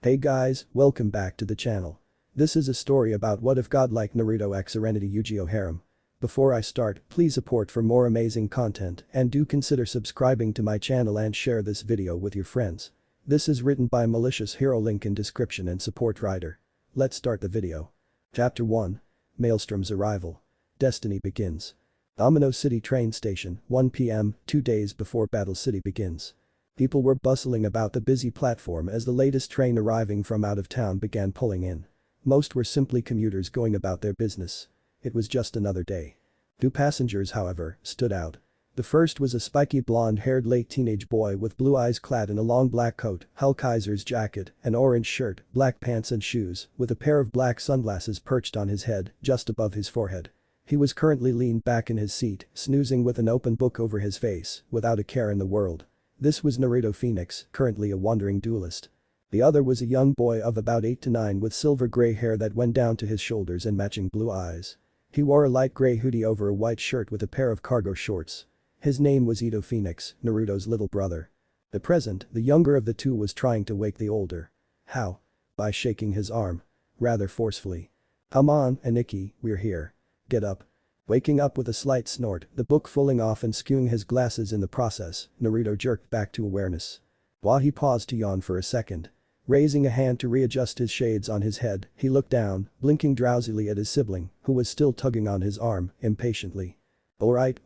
Hey guys, welcome back to the channel. This is a story about what if Godlike Naruto x Serenity Yugioh harem. Before I start, please support for more amazing content and do consider subscribing to my channel and share this video with your friends. This is written by Malicious, hero link in description and support writer. Let's start the video. Chapter 1. Maelstrom's arrival. Destiny begins. Domino City train station, 1 p.m., 2 days before Battle City begins. People were bustling about the busy platform as the latest train arriving from out of town began pulling in. Most were simply commuters going about their business. It was just another day. Two passengers, however, stood out. The first was a spiky blonde-haired late teenage boy with blue eyes clad in a long black coat, Hellkaiser's jacket, an orange shirt, black pants and shoes, with a pair of black sunglasses perched on his head, just above his forehead. He was currently leaned back in his seat, snoozing with an open book over his face, without a care in the world. This was Naruto Phoenix, currently a wandering duelist. The other was a young boy of about 8 to 9 with silver gray hair that went down to his shoulders and matching blue eyes. He wore a light gray hoodie over a white shirt with a pair of cargo shorts. His name was Ito Phoenix, Naruto's little brother. At present, the younger of the two was trying to wake the older. How? By shaking his arm. Rather forcefully. Come on, Aniki, we're here. Get up. Waking up with a slight snort, the book falling off and skewing his glasses in the process, Naruto jerked back to awareness. While he paused to yawn for a second. Raising a hand to readjust his shades on his head, he looked down, blinking drowsily at his sibling, who was still tugging on his arm, impatiently. Alright,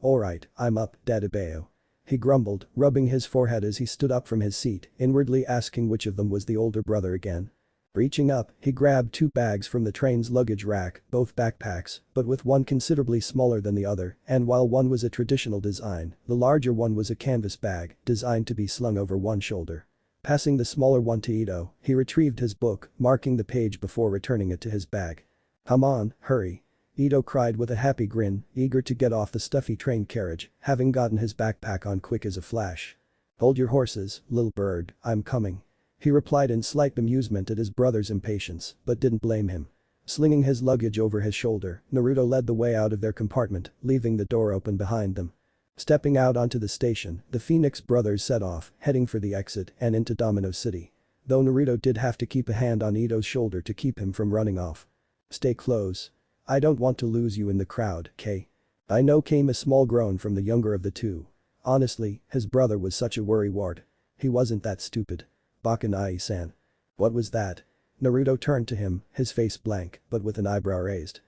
I'm up, Dadabeo. He grumbled, rubbing his forehead as he stood up from his seat, inwardly asking which of them was the older brother again. Reaching up, he grabbed 2 bags from the train's luggage rack, both backpacks, but with one considerably smaller than the other, and while one was a traditional design, the larger one was a canvas bag, designed to be slung over one shoulder. Passing the smaller one to Ito, he retrieved his book, marking the page before returning it to his bag. Come on, hurry. Ito cried with a happy grin, eager to get off the stuffy train carriage, having gotten his backpack on quick as a flash. Hold your horses, little bird, I'm coming. He replied in slight amusement at his brother's impatience, but didn't blame him. Slinging his luggage over his shoulder, Naruto led the way out of their compartment, leaving the door open behind them. Stepping out onto the station, the Phoenix brothers set off, heading for the exit and into Domino City. Though Naruto did have to keep a hand on Ito's shoulder to keep him from running off. Stay close. I don't want to lose you in the crowd, Kay. I know, came a small groan from the younger of the two. Honestly, his brother was such a worrywart. He wasn't that stupid. Bakanai-san. What was that? Naruto turned to him, his face blank, but with an eyebrow raised.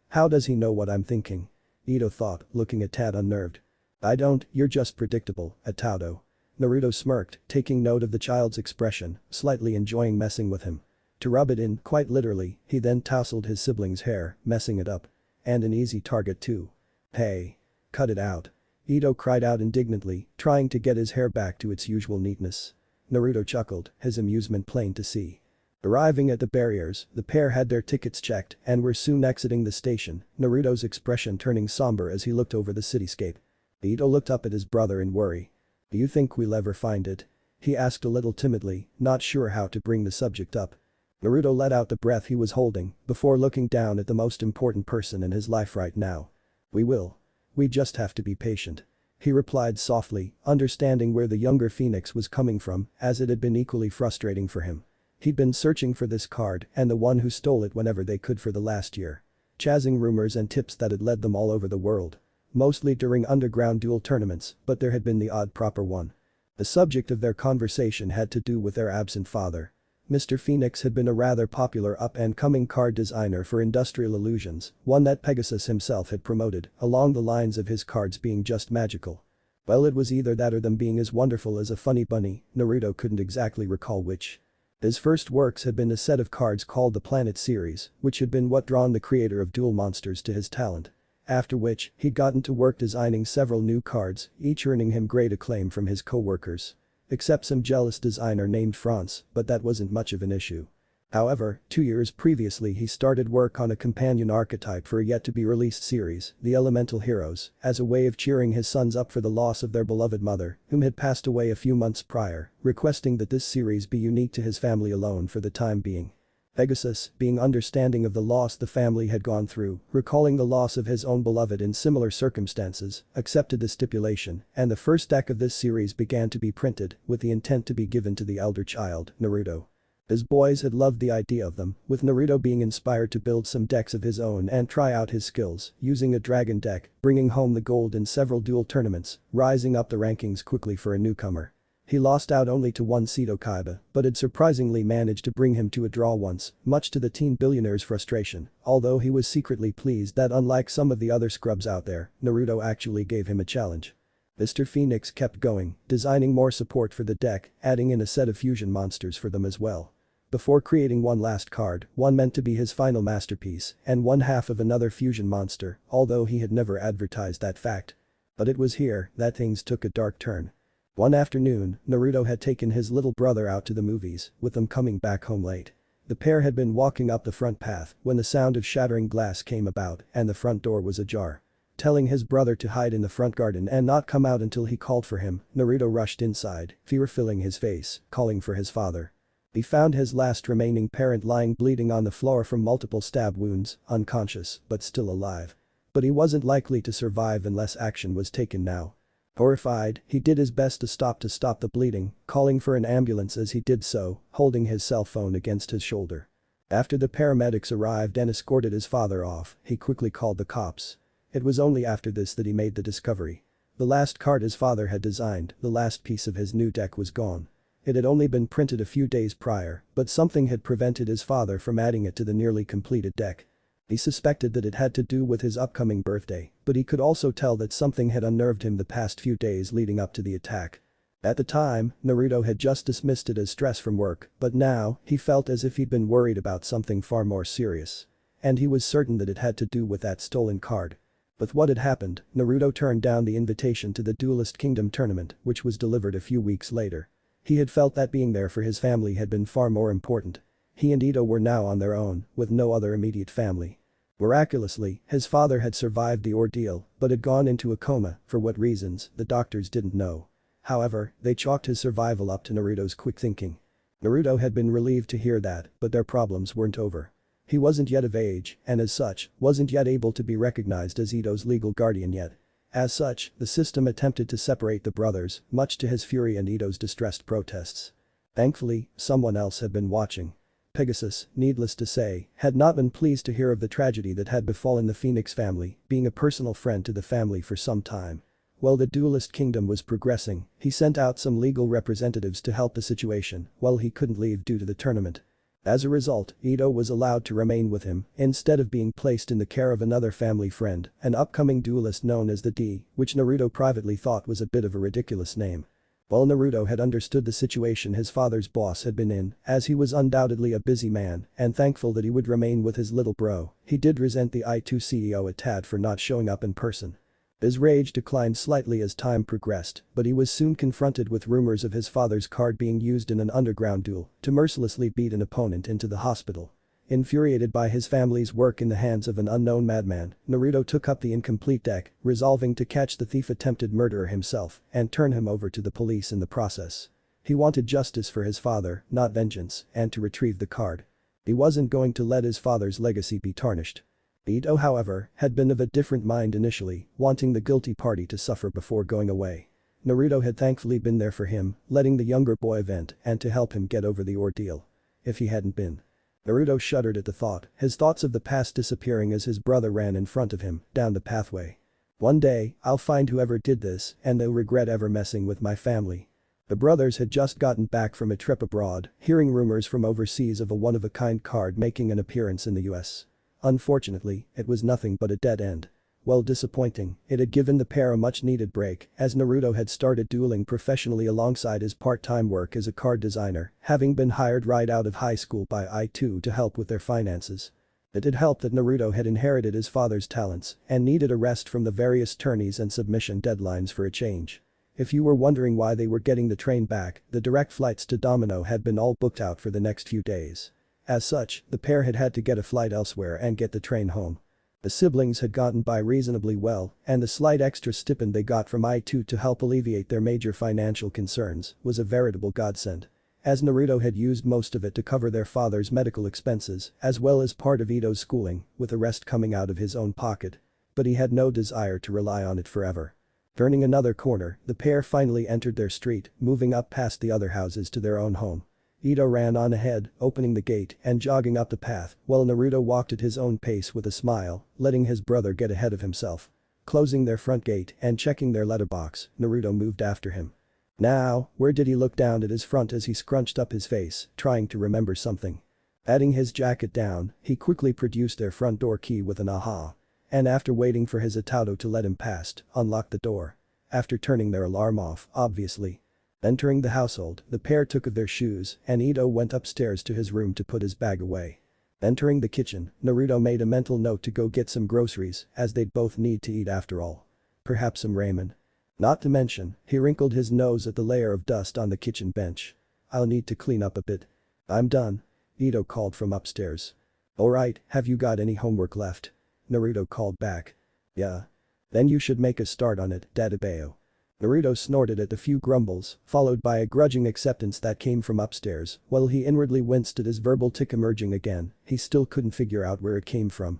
How does he know what I'm thinking? Ito thought, looking a tad unnerved. I don't, you're just predictable, Ataudo. Naruto smirked, taking note of the child's expression, slightly enjoying messing with him. To rub it in, quite literally, he then tousled his sibling's hair, messing it up. And an easy target too. Hey. Cut it out. Ito cried out indignantly, trying to get his hair back to its usual neatness. Naruto chuckled, his amusement plain to see. Arriving at the barriers, the pair had their tickets checked and were soon exiting the station, Naruto's expression turning somber as he looked over the cityscape. Ito looked up at his brother in worry. Do you think we'll ever find it? He asked a little timidly, not sure how to bring the subject up. Naruto let out the breath he was holding before looking down at the most important person in his life right now. We will. We just have to be patient. He replied softly, understanding where the younger Phoenix was coming from, as it had been equally frustrating for him. He'd been searching for this card and the one who stole it whenever they could for the last year. Chasing rumors and tips that had led them all over the world. Mostly during underground duel tournaments, but there had been the odd proper one. The subject of their conversation had to do with their absent father. Mr. Phoenix had been a rather popular up-and-coming card designer for Industrial Illusions, one that Pegasus himself had promoted, along the lines of his cards being just magical. Well, it was either that or them being as wonderful as a funny bunny, Naruto couldn't exactly recall which. His first works had been a set of cards called the Planet series, which had been what drawn the creator of Duel Monsters to his talent. After which, he'd gotten to work designing several new cards, each earning him great acclaim from his co-workers. Except some jealous designer named Franz, but that wasn't much of an issue. However, 2 years previously he started work on a companion archetype for a yet-to-be-released series, The Elemental Heroes, as a way of cheering his sons up for the loss of their beloved mother, whom had passed away a few months prior, requesting that this series be unique to his family alone for the time being. Pegasus, being understanding of the loss the family had gone through, recalling the loss of his own beloved in similar circumstances, accepted the stipulation, and the first deck of this series began to be printed, with the intent to be given to the elder child, Naruto. His boys had loved the idea of them, with Naruto being inspired to build some decks of his own and try out his skills, using a dragon deck, bringing home the gold in several duel tournaments, rising up the rankings quickly for a newcomer. He lost out only to one Seto Kaiba, but had surprisingly managed to bring him to a draw once, much to the teen billionaire's frustration, although he was secretly pleased that unlike some of the other scrubs out there, Naruto actually gave him a challenge. Mr. Phoenix kept going, designing more support for the deck, adding in a set of fusion monsters for them as well. Before creating one last card, one meant to be his final masterpiece, and one half of another fusion monster, although he had never advertised that fact. But it was here that things took a dark turn. One afternoon, Naruto had taken his little brother out to the movies, with them coming back home late. The pair had been walking up the front path when the sound of shattering glass came about and the front door was ajar. Telling his brother to hide in the front garden and not come out until he called for him, Naruto rushed inside, fear filling his face, calling for his father. He found his last remaining parent lying bleeding on the floor from multiple stab wounds, unconscious, but still alive. But he wasn't likely to survive unless action was taken now. Horrified, he did his best to stop the bleeding, calling for an ambulance as he did so, holding his cell phone against his shoulder. After the paramedics arrived and escorted his father off, he quickly called the cops. It was only after this that he made the discovery. The last card his father had designed, the last piece of his new deck was gone. It had only been printed a few days prior, but something had prevented his father from adding it to the nearly completed deck. He suspected that it had to do with his upcoming birthday, but he could also tell that something had unnerved him the past few days leading up to the attack. At the time, Naruto had just dismissed it as stress from work, but now, he felt as if he'd been worried about something far more serious. And he was certain that it had to do with that stolen card. With what had happened, Naruto turned down the invitation to the Duelist Kingdom tournament, which was delivered a few weeks later. He had felt that being there for his family had been far more important. He and Ito were now on their own, with no other immediate family. Miraculously, his father had survived the ordeal, but had gone into a coma, for what reasons, the doctors didn't know. However, they chalked his survival up to Naruto's quick thinking. Naruto had been relieved to hear that, but their problems weren't over. He wasn't yet of age, and as such, wasn't yet able to be recognized as Ito's legal guardian yet. As such, the system attempted to separate the brothers, much to his fury and Ito's distressed protests. Thankfully, someone else had been watching. Pegasus, needless to say, had not been pleased to hear of the tragedy that had befallen the Phoenix family, being a personal friend to the family for some time. While the Duelist Kingdom was progressing, he sent out some legal representatives to help the situation, while he couldn't leave due to the tournament. As a result, Ito was allowed to remain with him, instead of being placed in the care of another family friend, an upcoming duelist known as the D, which Naruto privately thought was a bit of a ridiculous name. While Naruto had understood the situation his father's boss had been in, as he was undoubtedly a busy man and thankful that he would remain with his little bro, he did resent the I2 CEO a tad for not showing up in person. His rage declined slightly as time progressed, but he was soon confronted with rumors of his father's card being used in an underground duel to mercilessly beat an opponent into the hospital. Infuriated by his family's work in the hands of an unknown madman, Naruto took up the incomplete deck, resolving to catch the thief-attempted murderer himself and turn him over to the police in the process. He wanted justice for his father, not vengeance, and to retrieve the card. He wasn't going to let his father's legacy be tarnished. Ito, however, had been of a different mind initially, wanting the guilty party to suffer before going away. Naruto had thankfully been there for him, letting the younger boy vent and to help him get over the ordeal. If he hadn't been. Naruto shuddered at the thought, his thoughts of the past disappearing as his brother ran in front of him, down the pathway. One day, I'll find whoever did this and they'll regret ever messing with my family. The brothers had just gotten back from a trip abroad, hearing rumors from overseas of a one-of-a-kind card making an appearance in the US. Unfortunately, it was nothing but a dead end. While disappointing, it had given the pair a much-needed break as Naruto had started dueling professionally alongside his part-time work as a card designer, having been hired right out of high school by I2 to help with their finances. It had helped that Naruto had inherited his father's talents and needed a rest from the various tourneys and submission deadlines for a change. If you were wondering why they were getting the train back, the direct flights to Domino had been all booked out for the next few days. As such, the pair had had to get a flight elsewhere and get the train home. The siblings had gotten by reasonably well, and the slight extra stipend they got from I2 to help alleviate their major financial concerns was a veritable godsend. As Naruto had used most of it to cover their father's medical expenses, as well as part of Ito's schooling, with the rest coming out of his own pocket. But he had no desire to rely on it forever. Turning another corner, the pair finally entered their street, moving up past the other houses to their own home. Ito ran on ahead, opening the gate and jogging up the path, while Naruto walked at his own pace with a smile, letting his brother get ahead of himself. Closing their front gate and checking their letterbox, Naruto moved after him. Now, where did he look down at his front as he scrunched up his face, trying to remember something. Adding his jacket down, he quickly produced their front door key with an aha. And after waiting for his Itato to let him past, unlocked the door. After turning their alarm off, obviously. Entering the household, the pair took off their shoes and Ito went upstairs to his room to put his bag away. Entering the kitchen, Naruto made a mental note to go get some groceries as they'd both need to eat after all. Perhaps some ramen. Not to mention, he wrinkled his nose at the layer of dust on the kitchen bench. I'll need to clean up a bit. I'm done. Ito called from upstairs. Alright, have you got any homework left? Naruto called back. Yeah. Then you should make a start on it, Dadabeo. Naruto snorted at the few grumbles, followed by a grudging acceptance that came from upstairs. While he inwardly winced at his verbal tick emerging again, he still couldn't figure out where it came from.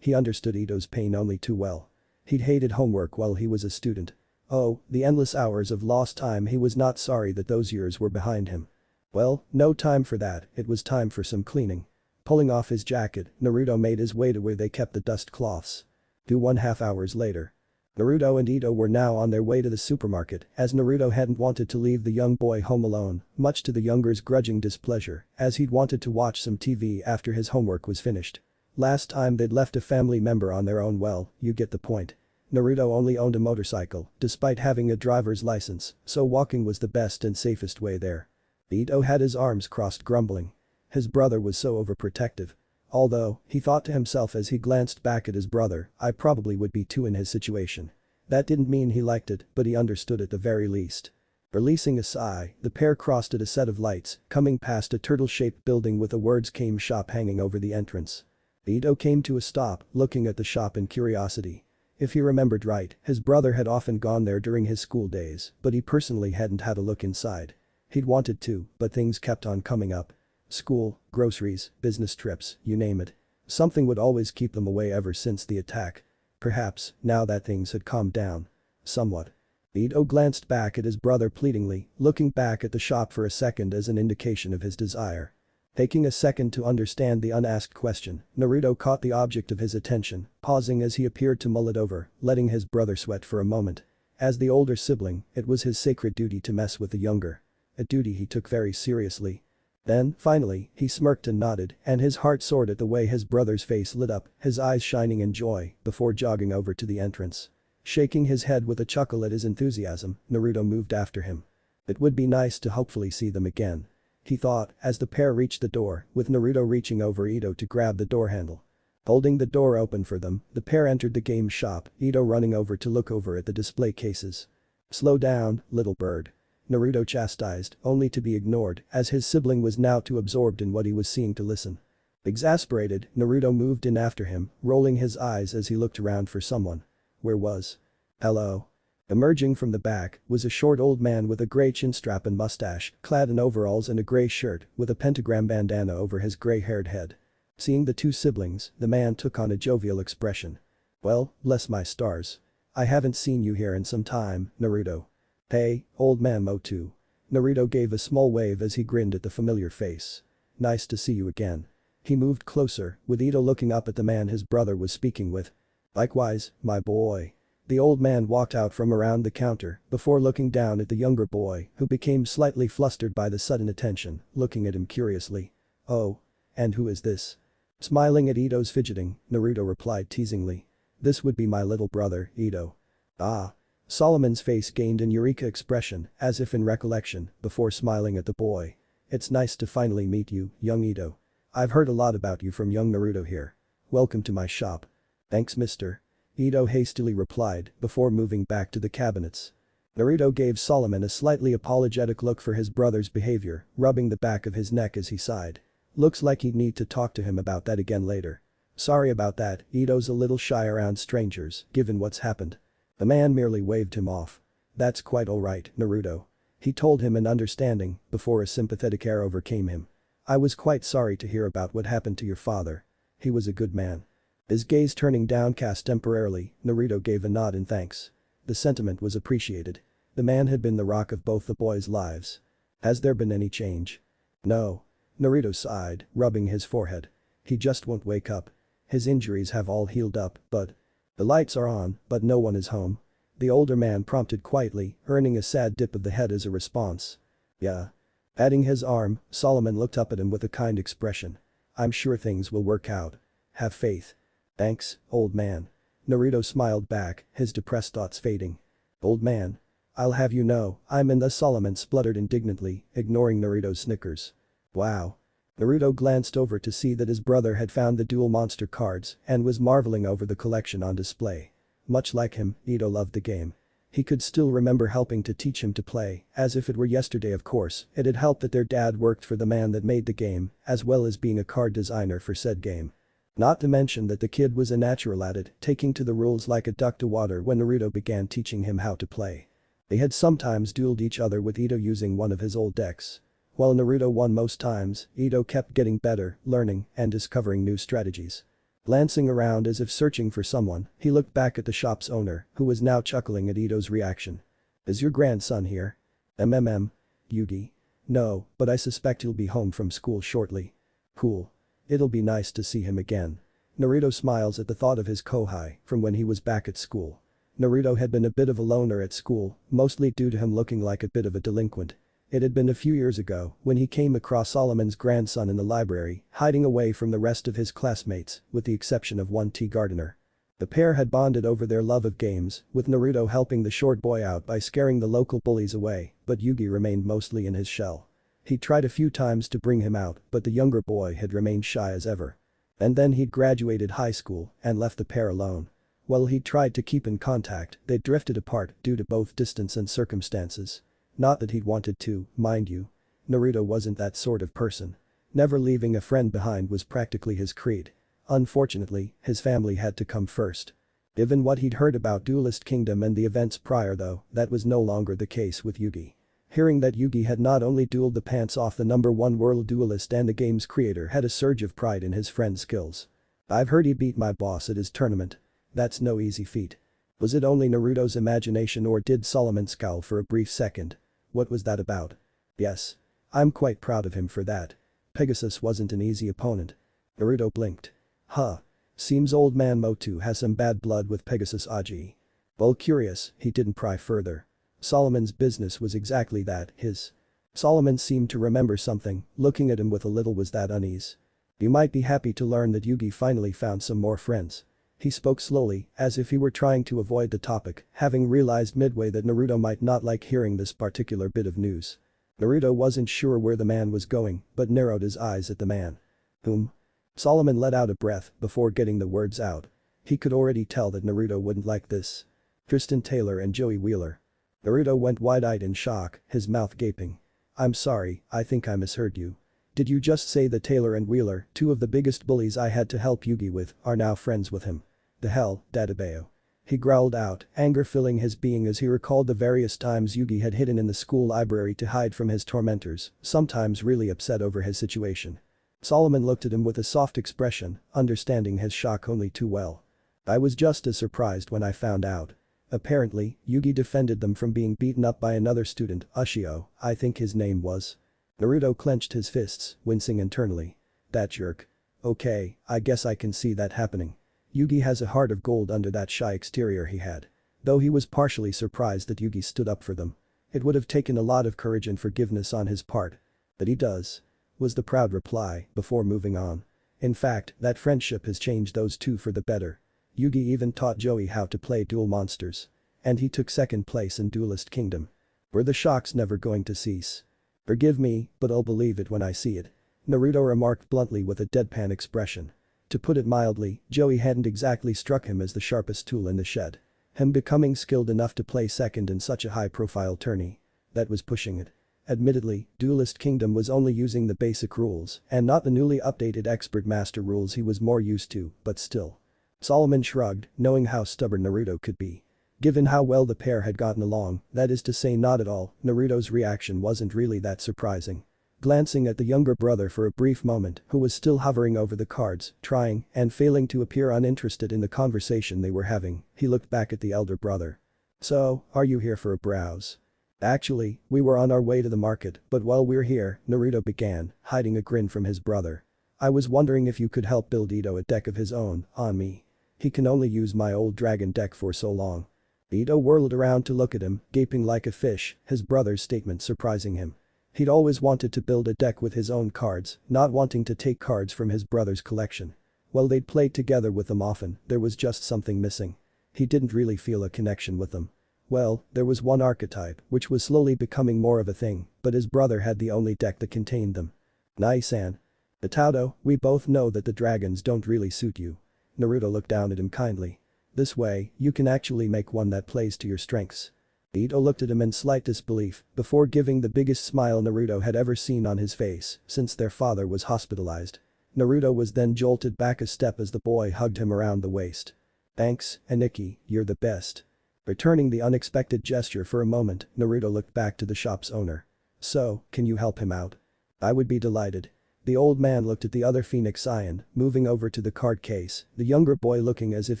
He understood Ito's pain only too well. He'd hated homework while he was a student. Oh, the endless hours of lost time. He was not sorry that those years were behind him. Well, no time for that, it was time for some cleaning. Pulling off his jacket, Naruto made his way to where they kept the dust cloths. 2.5 hours later. Naruto and Ito were now on their way to the supermarket as Naruto hadn't wanted to leave the young boy home alone, much to the younger's grudging displeasure, as he'd wanted to watch some TV after his homework was finished. Last time they'd left a family member on their own. Well, you get the point. Naruto only owned a motorcycle, despite having a driver's license, so walking was the best and safest way there. Ito had his arms crossed grumbling. His brother was so overprotective. Although, he thought to himself as he glanced back at his brother, I probably would be too in his situation. That didn't mean he liked it, but he understood at the very least. Releasing a sigh, the pair crossed at a set of lights, coming past a turtle-shaped building with the words "Came Shop" hanging over the entrance. Ito came to a stop, looking at the shop in curiosity. If he remembered right, his brother had often gone there during his school days, but he personally hadn't had a look inside. He'd wanted to, but things kept on coming up. School, groceries, business trips, you name it. Something would always keep them away ever since the attack. Perhaps, now that things had calmed down. Somewhat. Ito glanced back at his brother pleadingly, looking back at the shop for a second as an indication of his desire. Taking a second to understand the unasked question, Naruto caught the object of his attention, pausing as he appeared to mull it over, letting his brother sweat for a moment. As the older sibling, it was his sacred duty to mess with the younger. A duty he took very seriously. Then, finally, he smirked and nodded, and his heart soared at the way his brother's face lit up, his eyes shining in joy, before jogging over to the entrance. Shaking his head with a chuckle at his enthusiasm, Naruto moved after him. It would be nice to hopefully see them again. He thought, as the pair reached the door, with Naruto reaching over Ito to grab the door handle. Holding the door open for them, the pair entered the game shop, Ito running over to look over at the display cases. Slow down, little bird. Naruto chastised, only to be ignored as his sibling was now too absorbed in what he was seeing to listen. Exasperated, Naruto moved in after him, rolling his eyes as he looked around for someone. Where was? Hello? Emerging from the back was a short old man with a gray chinstrap and mustache, clad in overalls and a gray shirt, with a pentagram bandana over his gray-haired head. Seeing the two siblings, the man took on a jovial expression. Well, bless my stars. I haven't seen you here in some time, Naruto. Hey, old man Motu. Naruto gave a small wave as he grinned at the familiar face. Nice to see you again. He moved closer, with Ito looking up at the man his brother was speaking with. Likewise, my boy. The old man walked out from around the counter before looking down at the younger boy, who became slightly flustered by the sudden attention, looking at him curiously. Oh. And who is this? Smiling at Ito's fidgeting, Naruto replied teasingly. This would be my little brother, Ito. Ah. Solomon's face gained an eureka expression, as if in recollection, before smiling at the boy. It's nice to finally meet you, young Ito. I've heard a lot about you from young Naruto here. Welcome to my shop. Thanks, mister. Ito hastily replied, before moving back to the cabinets. Naruto gave Solomon a slightly apologetic look for his brother's behavior, rubbing the back of his neck as he sighed. Looks like he'd need to talk to him about that again later. Sorry about that, Ito's a little shy around strangers, given what's happened. The man merely waved him off. That's quite alright, Naruto. He told him in understanding, before a sympathetic air overcame him. I was quite sorry to hear about what happened to your father. He was a good man. His gaze turning downcast temporarily, Naruto gave a nod in thanks. The sentiment was appreciated. The man had been the rock of both the boys' lives. Has there been any change? No. Naruto sighed, rubbing his forehead. He just won't wake up. His injuries have all healed up, but… The lights are on, but no one is home. The older man prompted quietly, earning a sad dip of the head as a response. Yeah. Patting his arm, Solomon looked up at him with a kind expression. I'm sure things will work out. Have faith. Thanks, old man. Naruto smiled back, his depressed thoughts fading. Old man. I'll have you know, I'm in the… Solomon spluttered indignantly, ignoring Naruto's snickers. Wow. Naruto glanced over to see that his brother had found the dual monster cards and was marveling over the collection on display. Much like him, Ito loved the game. He could still remember helping to teach him to play, as if it were yesterday of course. It had helped that their dad worked for the man that made the game, as well as being a card designer for said game. Not to mention that the kid was a natural at it, taking to the rules like a duck to water when Naruto began teaching him how to play. They had sometimes dueled each other with Ito using one of his old decks. While Naruto won most times, Ito kept getting better, learning, and discovering new strategies. Glancing around as if searching for someone, he looked back at the shop's owner, who was now chuckling at Ito's reaction. Is your grandson here? Yugi. No, but I suspect he'll be home from school shortly. Cool. It'll be nice to see him again. Naruto smiles at the thought of his kohai from when he was back at school. Naruto had been a bit of a loner at school, mostly due to him looking like a bit of a delinquent. It had been a few years ago when he came across Solomon's grandson in the library, hiding away from the rest of his classmates, with the exception of one Tea-Gardener. The pair had bonded over their love of games, with Naruto helping the short boy out by scaring the local bullies away, but Yugi remained mostly in his shell. He tried a few times to bring him out, but the younger boy had remained shy as ever. And then he'd graduated high school and left the pair alone. While he tried to keep in contact, they drifted apart due to both distance and circumstances. Not that he'd wanted to, mind you. Naruto wasn't that sort of person. Never leaving a friend behind was practically his creed. Unfortunately, his family had to come first. Given what he'd heard about Duelist Kingdom and the events prior though, that was no longer the case with Yugi. Hearing that Yugi had not only dueled the pants off the #1 world duelist and the game's creator had a surge of pride in his friend's skills. I've heard he beat my boss at his tournament. That's no easy feat. Was it only Naruto's imagination or did Solomon scowl for a brief second? What was that about? Yes. I'm quite proud of him for that. Pegasus wasn't an easy opponent. Naruto blinked. Huh. Seems old man Motu has some bad blood with Pegasus Aji. Well curious, he didn't pry further. Solomon's business was exactly that, his. Solomon seemed to remember something, looking at him with a little was that unease. You might be happy to learn that Yugi finally found some more friends. He spoke slowly, as if he were trying to avoid the topic, having realized midway that Naruto might not like hearing this particular bit of news. Naruto wasn't sure where the man was going, but narrowed his eyes at the man. Whom? Solomon let out a breath before getting the words out. He could already tell that Naruto wouldn't like this. Tristan Taylor and Joey Wheeler. Naruto went wide-eyed in shock, his mouth gaping. I'm sorry, I think I misheard you. Did you just say that Taylor and Wheeler, two of the biggest bullies I had to help Yugi with, are now friends with him? The hell, Dadabeo. He growled out, anger filling his being as he recalled the various times Yugi had hidden in the school library to hide from his tormentors, sometimes really upset over his situation. Solomon looked at him with a soft expression, understanding his shock only too well. I was just as surprised when I found out. Apparently, Yugi defended them from being beaten up by another student, Yugioh, I think his name was. Naruto clenched his fists, wincing internally. That jerk. Okay, I guess I can see that happening. Yugi has a heart of gold under that shy exterior he had. Though he was partially surprised that Yugi stood up for them. It would have taken a lot of courage and forgiveness on his part. But he does. Was the proud reply, before moving on. In fact, that friendship has changed those two for the better. Yugi even taught Joey how to play Duel Monsters. And he took second place in Duelist Kingdom. Were the shocks never going to cease? Forgive me, but I'll believe it when I see it. Naruto remarked bluntly with a deadpan expression. To put it mildly, Joey hadn't exactly struck him as the sharpest tool in the shed. Him becoming skilled enough to play second in such a high-profile tourney. That was pushing it. Admittedly, Duelist Kingdom was only using the basic rules and not the newly updated expert master rules he was more used to, but still. Solomon shrugged, knowing how stubborn Naruto could be. Given how well the pair had gotten along, that is to say not at all, Naruto's reaction wasn't really that surprising. Glancing at the younger brother for a brief moment who was still hovering over the cards, trying and failing to appear uninterested in the conversation they were having, he looked back at the elder brother. So, are you here for a browse? Actually, we were on our way to the market, but while we're here, Naruto began, hiding a grin from his brother. I was wondering if you could help build Ito a deck of his own, on me. He can only use my old dragon deck for so long. Ito whirled around to look at him, gaping like a fish, his brother's statement surprising him. He'd always wanted to build a deck with his own cards, not wanting to take cards from his brother's collection. While they'd played together with them often, there was just something missing. He didn't really feel a connection with them. Well, there was one archetype, which was slowly becoming more of a thing, but his brother had the only deck that contained them. Nai-san. Itaudo, we both know that the dragons don't really suit you. Naruto looked down at him kindly. This way, you can actually make one that plays to your strengths. Ito looked at him in slight disbelief before giving the biggest smile Naruto had ever seen on his face since their father was hospitalized. Naruto was then jolted back a step as the boy hugged him around the waist. Thanks, Aniki, you're the best. Returning the unexpected gesture for a moment, Naruto looked back to the shop's owner. So, can you help him out? I would be delighted. The old man looked at the other Phoenix Scion, moving over to the card case, the younger boy looking as if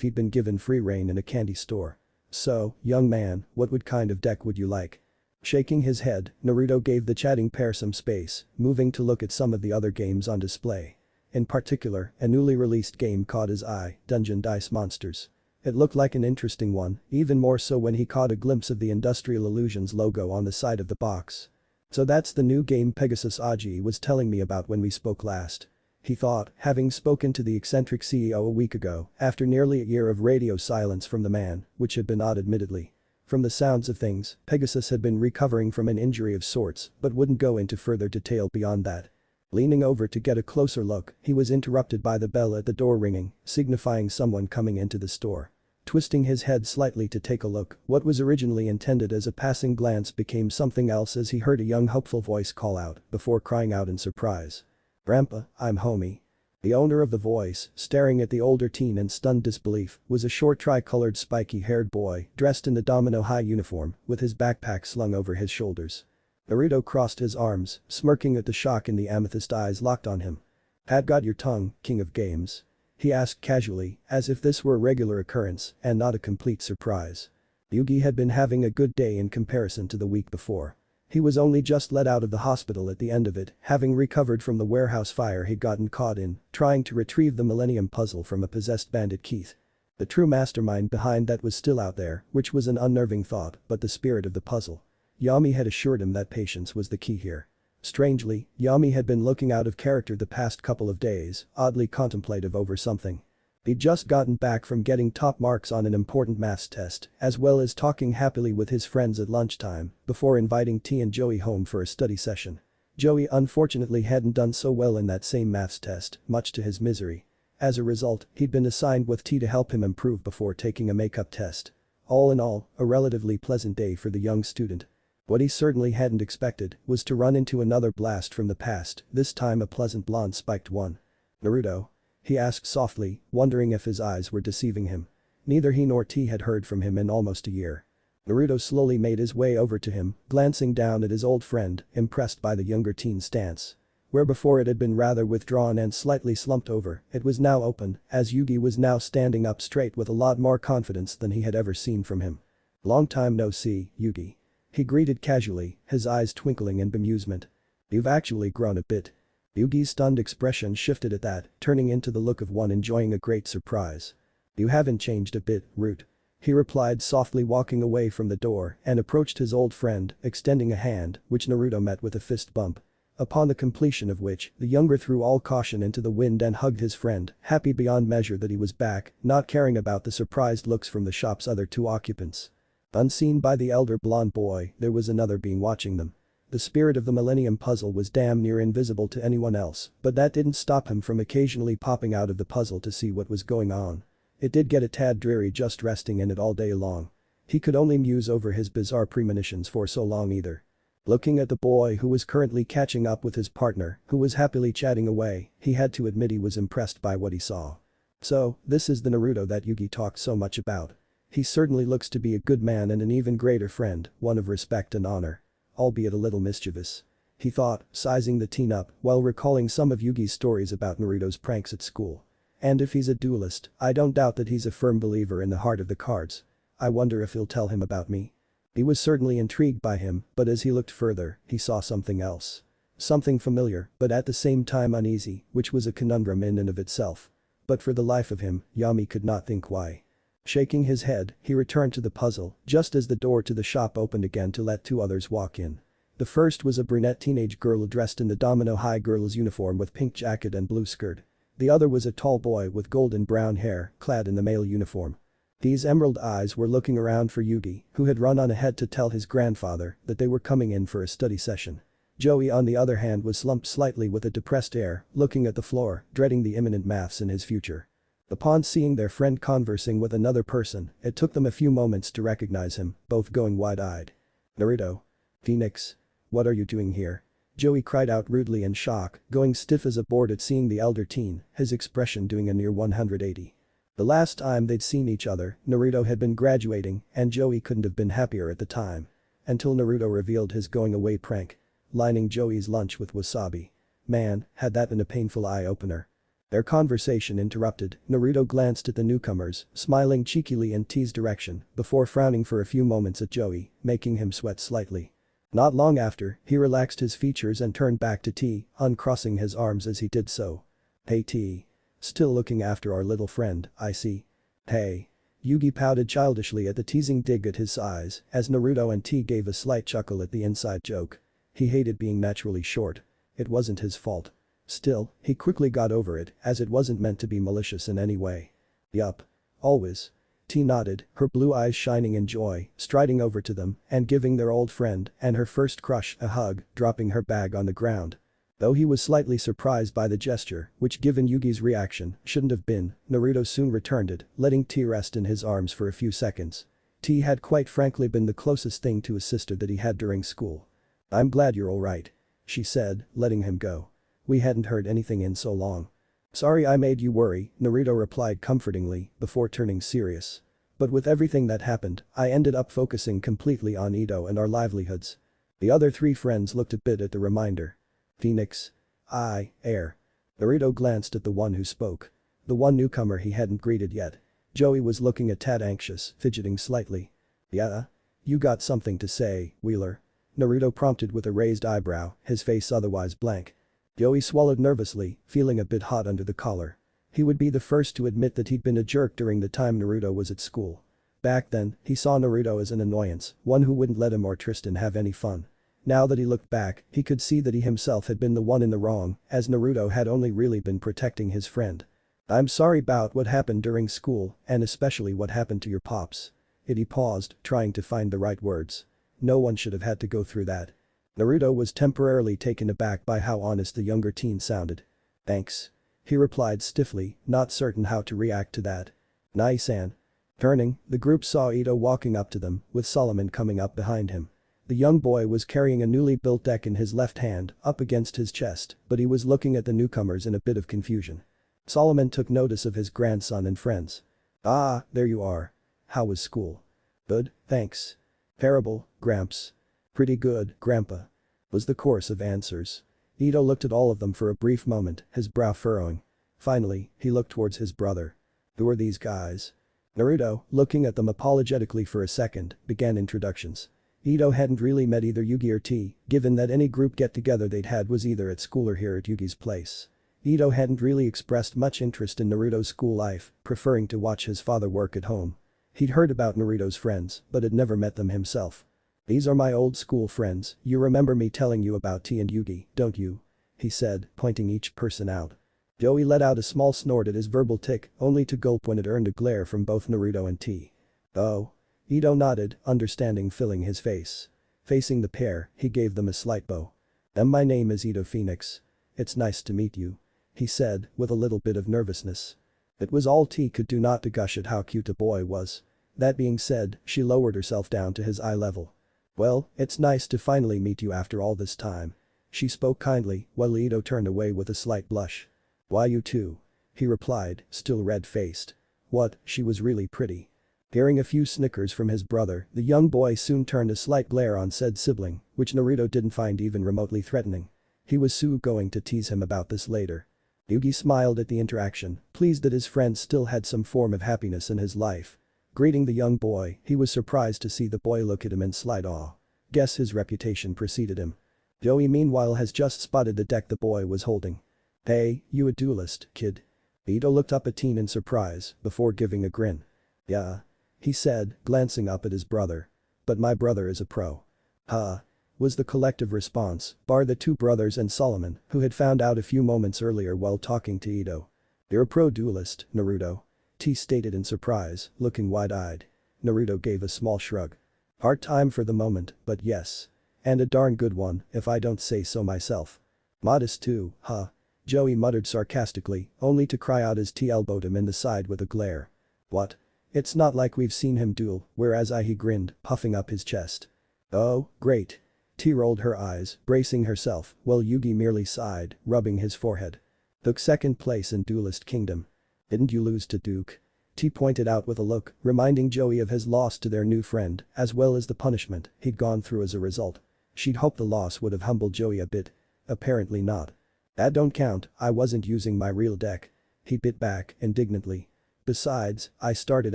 he'd been given free rein in a candy store. So, young man, what kind of deck would you like? Shaking his head, Naruto gave the chatting pair some space, moving to look at some of the other games on display. In particular, a newly released game caught his eye, Dungeon Dice Monsters. It looked like an interesting one, even more so when he caught a glimpse of the Industrial Illusions logo on the side of the box. So that's the new game Pegasus Aji was telling me about when we spoke last. He thought, having spoken to the eccentric CEO a week ago, after nearly a year of radio silence from the man, which had been odd admittedly. From the sounds of things, Pegasus had been recovering from an injury of sorts, but wouldn't go into further detail beyond that. Leaning over to get a closer look, he was interrupted by the bell at the door ringing, signifying someone coming into the store. Twisting his head slightly to take a look, what was originally intended as a passing glance became something else as he heard a young hopeful voice call out, before crying out in surprise. Grandpa, I'm Homie. The owner of the voice, staring at the older teen in stunned disbelief, was a short tri-colored spiky-haired boy, dressed in the Domino High uniform, with his backpack slung over his shoulders. Naruto crossed his arms, smirking at the shock in the amethyst eyes locked on him. Had got your tongue, king of games? He asked casually, as if this were a regular occurrence and not a complete surprise. Yugi had been having a good day in comparison to the week before. He was only just let out of the hospital at the end of it, having recovered from the warehouse fire he'd gotten caught in, trying to retrieve the Millennium Puzzle from a possessed bandit Keith. The true mastermind behind that was still out there, which was an unnerving thought, but the spirit of the puzzle. Yami had assured him that patience was the key here. Strangely, Yami had been looking out of character the past couple of days, oddly contemplative over something. He'd just gotten back from getting top marks on an important maths test, as well as talking happily with his friends at lunchtime, before inviting T and Joey home for a study session. Joey unfortunately hadn't done so well in that same maths test, much to his misery. As a result, he'd been assigned with T to help him improve before taking a makeup test. All in all, a relatively pleasant day for the young student. What he certainly hadn't expected was to run into another blast from the past, this time a pleasant blonde spiked one. Naruto? He asked softly, wondering if his eyes were deceiving him. Neither he nor T had heard from him in almost a year. Naruto slowly made his way over to him, glancing down at his old friend, impressed by the younger teen's stance. Where before it had been rather withdrawn and slightly slumped over, it was now open, as Yugi was now standing up straight with a lot more confidence than he had ever seen from him. Long time no see, Yugi. He greeted casually, his eyes twinkling in bemusement. You've actually grown a bit. Yugi's stunned expression shifted at that, turning into the look of one enjoying a great surprise. You haven't changed a bit, Root. He replied softly, walking away from the door and approached his old friend, extending a hand, which Naruto met with a fist bump. Upon the completion of which, the younger threw all caution into the wind and hugged his friend, happy beyond measure that he was back, not caring about the surprised looks from the shop's other two occupants. Unseen by the elder blonde boy, there was another being watching them. The spirit of the Millennium Puzzle was damn near invisible to anyone else, but that didn't stop him from occasionally popping out of the puzzle to see what was going on. It did get a tad dreary just resting in it all day long. He could only muse over his bizarre premonitions for so long either. Looking at the boy who was currently catching up with his partner, who was happily chatting away, he had to admit he was impressed by what he saw. So, this is the Naruto that Yugi talked so much about. He certainly looks to be a good man and an even greater friend, one of respect and honor. Albeit a little mischievous. He thought, sizing the teen up while recalling some of Yugi's stories about Naruto's pranks at school. And if he's a duelist, I don't doubt that he's a firm believer in the heart of the cards. I wonder if he'll tell him about me. He was certainly intrigued by him, but as he looked further, he saw something else. Something familiar, but at the same time uneasy, which was a conundrum in and of itself. But for the life of him, Yami could not think why. Shaking his head, he returned to the puzzle, just as the door to the shop opened again to let two others walk in. The first was a brunette teenage girl dressed in the Domino High girl's uniform with pink jacket and blue skirt. The other was a tall boy with golden brown hair, clad in the male uniform. These emerald eyes were looking around for Yugi, who had run on ahead to tell his grandfather that they were coming in for a study session. Joey on the other hand was slumped slightly with a depressed air, looking at the floor, dreading the imminent maths in his future. Upon seeing their friend conversing with another person, it took them a few moments to recognize him, both going wide-eyed. "Naruto. Phoenix. What are you doing here?" Joey cried out rudely in shock, going stiff as a board at seeing the elder teen, his expression doing a near 180. The last time they'd seen each other, Naruto had been graduating, and Joey couldn't have been happier at the time. Until Naruto revealed his going-away prank. Lining Joey's lunch with wasabi. Man, had that been a painful eye-opener. Their conversation interrupted, Naruto glanced at the newcomers, smiling cheekily in T's direction, before frowning for a few moments at Joey, making him sweat slightly. Not long after, he relaxed his features and turned back to T, uncrossing his arms as he did so. "Hey T. Still looking after our little friend, I see." "Hey." Yugi pouted childishly at the teasing dig at his size, as Naruto and T gave a slight chuckle at the inside joke. He hated being naturally short. It wasn't his fault. Still, he quickly got over it, as it wasn't meant to be malicious in any way. "Yup. Always." T nodded, her blue eyes shining in joy, striding over to them and giving their old friend and her first crush a hug, dropping her bag on the ground. Though he was slightly surprised by the gesture, which given Yugi's reaction, shouldn't have been, Naruto soon returned it, letting T rest in his arms for a few seconds. T had quite frankly been the closest thing to a sister that he had during school. "I'm glad you're alright," she said, letting him go. "We hadn't heard anything in so long." "Sorry I made you worry," Naruto replied comfortingly, before turning serious. "But with everything that happened, I ended up focusing completely on Ito and our livelihoods." The other three friends looked a bit at the reminder. "Phoenix. Air." Naruto glanced at the one who spoke. The one newcomer he hadn't greeted yet. Joey was looking a tad anxious, fidgeting slightly. "Yeah? You got something to say, Wheeler?" Naruto prompted with a raised eyebrow, his face otherwise blank. Joey swallowed nervously, feeling a bit hot under the collar. He would be the first to admit that he'd been a jerk during the time Naruto was at school. Back then, he saw Naruto as an annoyance, one who wouldn't let him or Tristan have any fun. Now that he looked back, he could see that he himself had been the one in the wrong, as Naruto had only really been protecting his friend. "I'm sorry about what happened during school, and especially what happened to your pops." He paused, trying to find the right words. No one should have had to go through that. Naruto was temporarily taken aback by how honest the younger teen sounded. "Thanks." He replied stiffly, not certain how to react to that. "Nice-an." Turning, the group saw Ito walking up to them, with Solomon coming up behind him. The young boy was carrying a newly built deck in his left hand, up against his chest, but he was looking at the newcomers in a bit of confusion. Solomon took notice of his grandson and friends. "Ah, there you are. How was school?" "Good, thanks." "Terrible, Gramps." "Pretty good, Grandpa." Was the chorus of answers. Ito looked at all of them for a brief moment, his brow furrowing. Finally, he looked towards his brother. "Who are these guys?" Naruto, looking at them apologetically for a second, began introductions. Ito hadn't really met either Yugi or T, given that any group get-together they'd had was either at school or here at Yugi's place. Ito hadn't really expressed much interest in Naruto's school life, preferring to watch his father work at home. He'd heard about Naruto's friends, but had never met them himself. "These are my old school friends, you remember me telling you about T and Yugi, don't you?" he said, pointing each person out. Joey let out a small snort at his verbal tick, only to gulp when it earned a glare from both Naruto and T. "Oh?" Ito nodded, understanding filling his face. Facing the pair, he gave them a slight bow. My name is Ito Phoenix. It's nice to meet you," he said, with a little bit of nervousness. It was all T could do not to gush at how cute a boy was. That being said, she lowered herself down to his eye level. "Well, it's nice to finally meet you after all this time." She spoke kindly, while Ito turned away with a slight blush. "Why you too?" he replied, still red-faced. What, she was really pretty. Hearing a few snickers from his brother, the young boy soon turned a slight glare on said sibling, which Naruto didn't find even remotely threatening. He was going to tease him about this later. Yugi smiled at the interaction, pleased that his friend still had some form of happiness in his life. Greeting the young boy, he was surprised to see the boy look at him in slight awe. Guess his reputation preceded him. Joey meanwhile has just spotted the deck the boy was holding. "Hey, you a duelist, kid?" Ito looked up at Teen in surprise before giving a grin. "Yeah," he said, glancing up at his brother. "But my brother is a pro." "Huh?" was the collective response, bar the two brothers and Solomon, who had found out a few moments earlier while talking to Ito. "You're a pro duelist, Naruto," T stated in surprise, looking wide-eyed. Naruto gave a small shrug. "Hard time for the moment, but yes. And a darn good one, if I don't say so myself." "Modest too, huh?" Joey muttered sarcastically, only to cry out as T elbowed him in the side with a glare. "What? It's not like we've seen him duel," whereas he grinned, puffing up his chest. "Oh, great." T rolled her eyes, bracing herself, while Yugi merely sighed, rubbing his forehead. "Took second place in Duelist Kingdom. Didn't you lose to Duke?" T pointed out with a look, reminding Joey of his loss to their new friend, as well as the punishment he'd gone through as a result. She'd hoped the loss would have humbled Joey a bit. Apparently not. "That don't count, I wasn't using my real deck." He bit back indignantly. "Besides, I started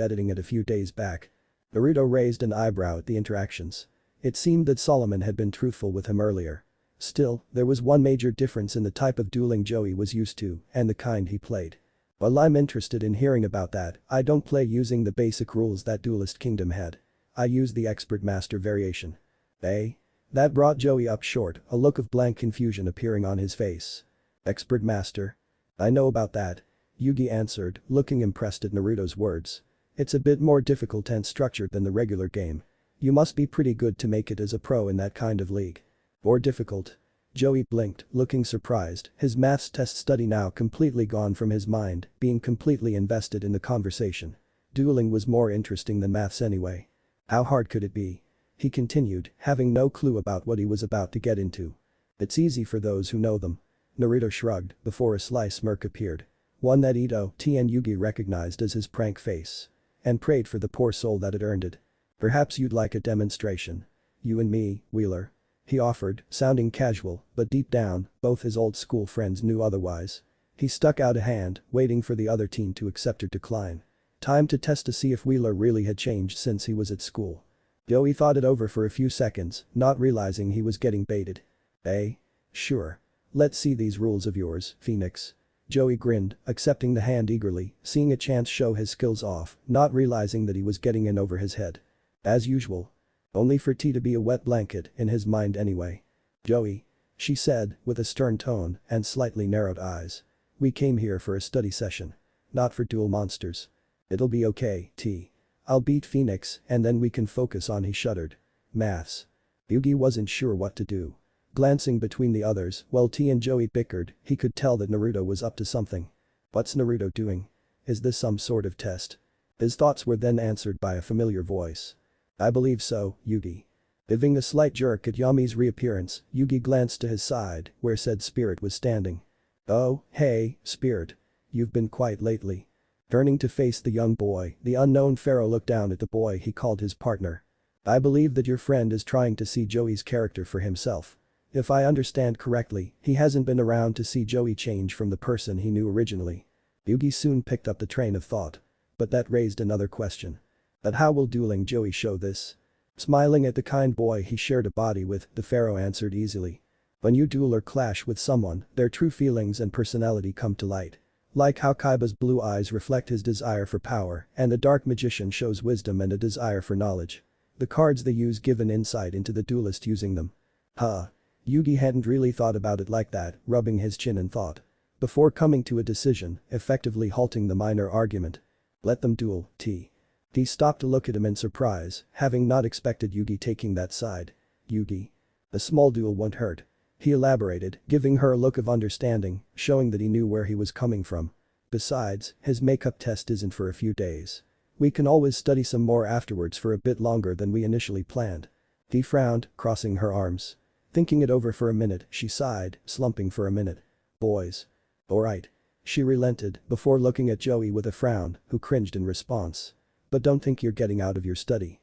editing it a few days back." Naruto raised an eyebrow at the interactions. It seemed that Solomon had been truthful with him earlier. Still, there was one major difference in the type of dueling Joey was used to and the kind he played. "Well, I'm interested in hearing about that. I don't play using the basic rules that Duelist Kingdom had. I use the Expert Master variation." "Eh?" That brought Joey up short, a look of blank confusion appearing on his face. "Expert Master? I know about that," Yugi answered, looking impressed at Naruto's words. "It's a bit more difficult and structured than the regular game. You must be pretty good to make it as a pro in that kind of league." "Or difficult?" Joey blinked, looking surprised, his maths test study now completely gone from his mind, being completely invested in the conversation. Dueling was more interesting than maths anyway. "How hard could it be?" he continued, having no clue about what he was about to get into. "It's easy for those who know them." Naruto shrugged before a sly smirk appeared. One that Ito, T and Yugi recognized as his prank face. And prayed for the poor soul that had earned it. "Perhaps you'd like a demonstration. You and me, Wheeler," he offered, sounding casual, but deep down, both his old school friends knew otherwise. He stuck out a hand, waiting for the other teen to accept or decline. Time to test to see if Wheeler really had changed since he was at school. Joey thought it over for a few seconds, not realizing he was getting baited. "Eh? Sure. Let's see these rules of yours, Phoenix." Joey grinned, accepting the hand eagerly, seeing a chance show his skills off, not realizing that he was getting in over his head. As usual. Only for T to be a wet blanket in his mind anyway. "Joey," she said, with a stern tone and slightly narrowed eyes. "We came here for a study session. Not for duel monsters." "It'll be okay, T. I'll beat Phoenix and then we can focus on." He shuddered. "Maths." Yugi wasn't sure what to do. Glancing between the others while T and Joey bickered, he could tell that Naruto was up to something. What's Naruto doing? Is this some sort of test? His thoughts were then answered by a familiar voice. "I believe so, Yugi." Giving a slight jerk at Yami's reappearance, Yugi glanced to his side, where said Spirit was standing. "Oh, hey, Spirit. You've been quiet lately." Turning to face the young boy, the unknown pharaoh looked down at the boy he called his partner. "I believe that your friend is trying to see Joey's character for himself. If I understand correctly, he hasn't been around to see Joey change from the person he knew originally." Yugi soon picked up the train of thought. But that raised another question. But how will dueling Joey show this? Smiling at the kind boy he shared a body with, the pharaoh answered easily. "When you duel or clash with someone, their true feelings and personality come to light. Like how Kaiba's blue eyes reflect his desire for power and the dark magician shows wisdom and a desire for knowledge. The cards they use give an insight into the duelist using them." Huh. Yugi hadn't really thought about it like that, rubbing his chin in thought. Before coming to a decision, effectively halting the minor argument. "Let them duel, T." He stopped to look at him in surprise, having not expected Yugi taking that side. "Yugi. A small duel won't hurt." He elaborated, giving her a look of understanding, showing that he knew where he was coming from. "Besides, his makeup test isn't for a few days. We can always study some more afterwards for a bit longer than we initially planned." He frowned, crossing her arms. Thinking it over for a minute, she sighed, slumping for a minute. "Boys. Alright." She relented before looking at Joey with a frown, who cringed in response. "But don't think you're getting out of your study."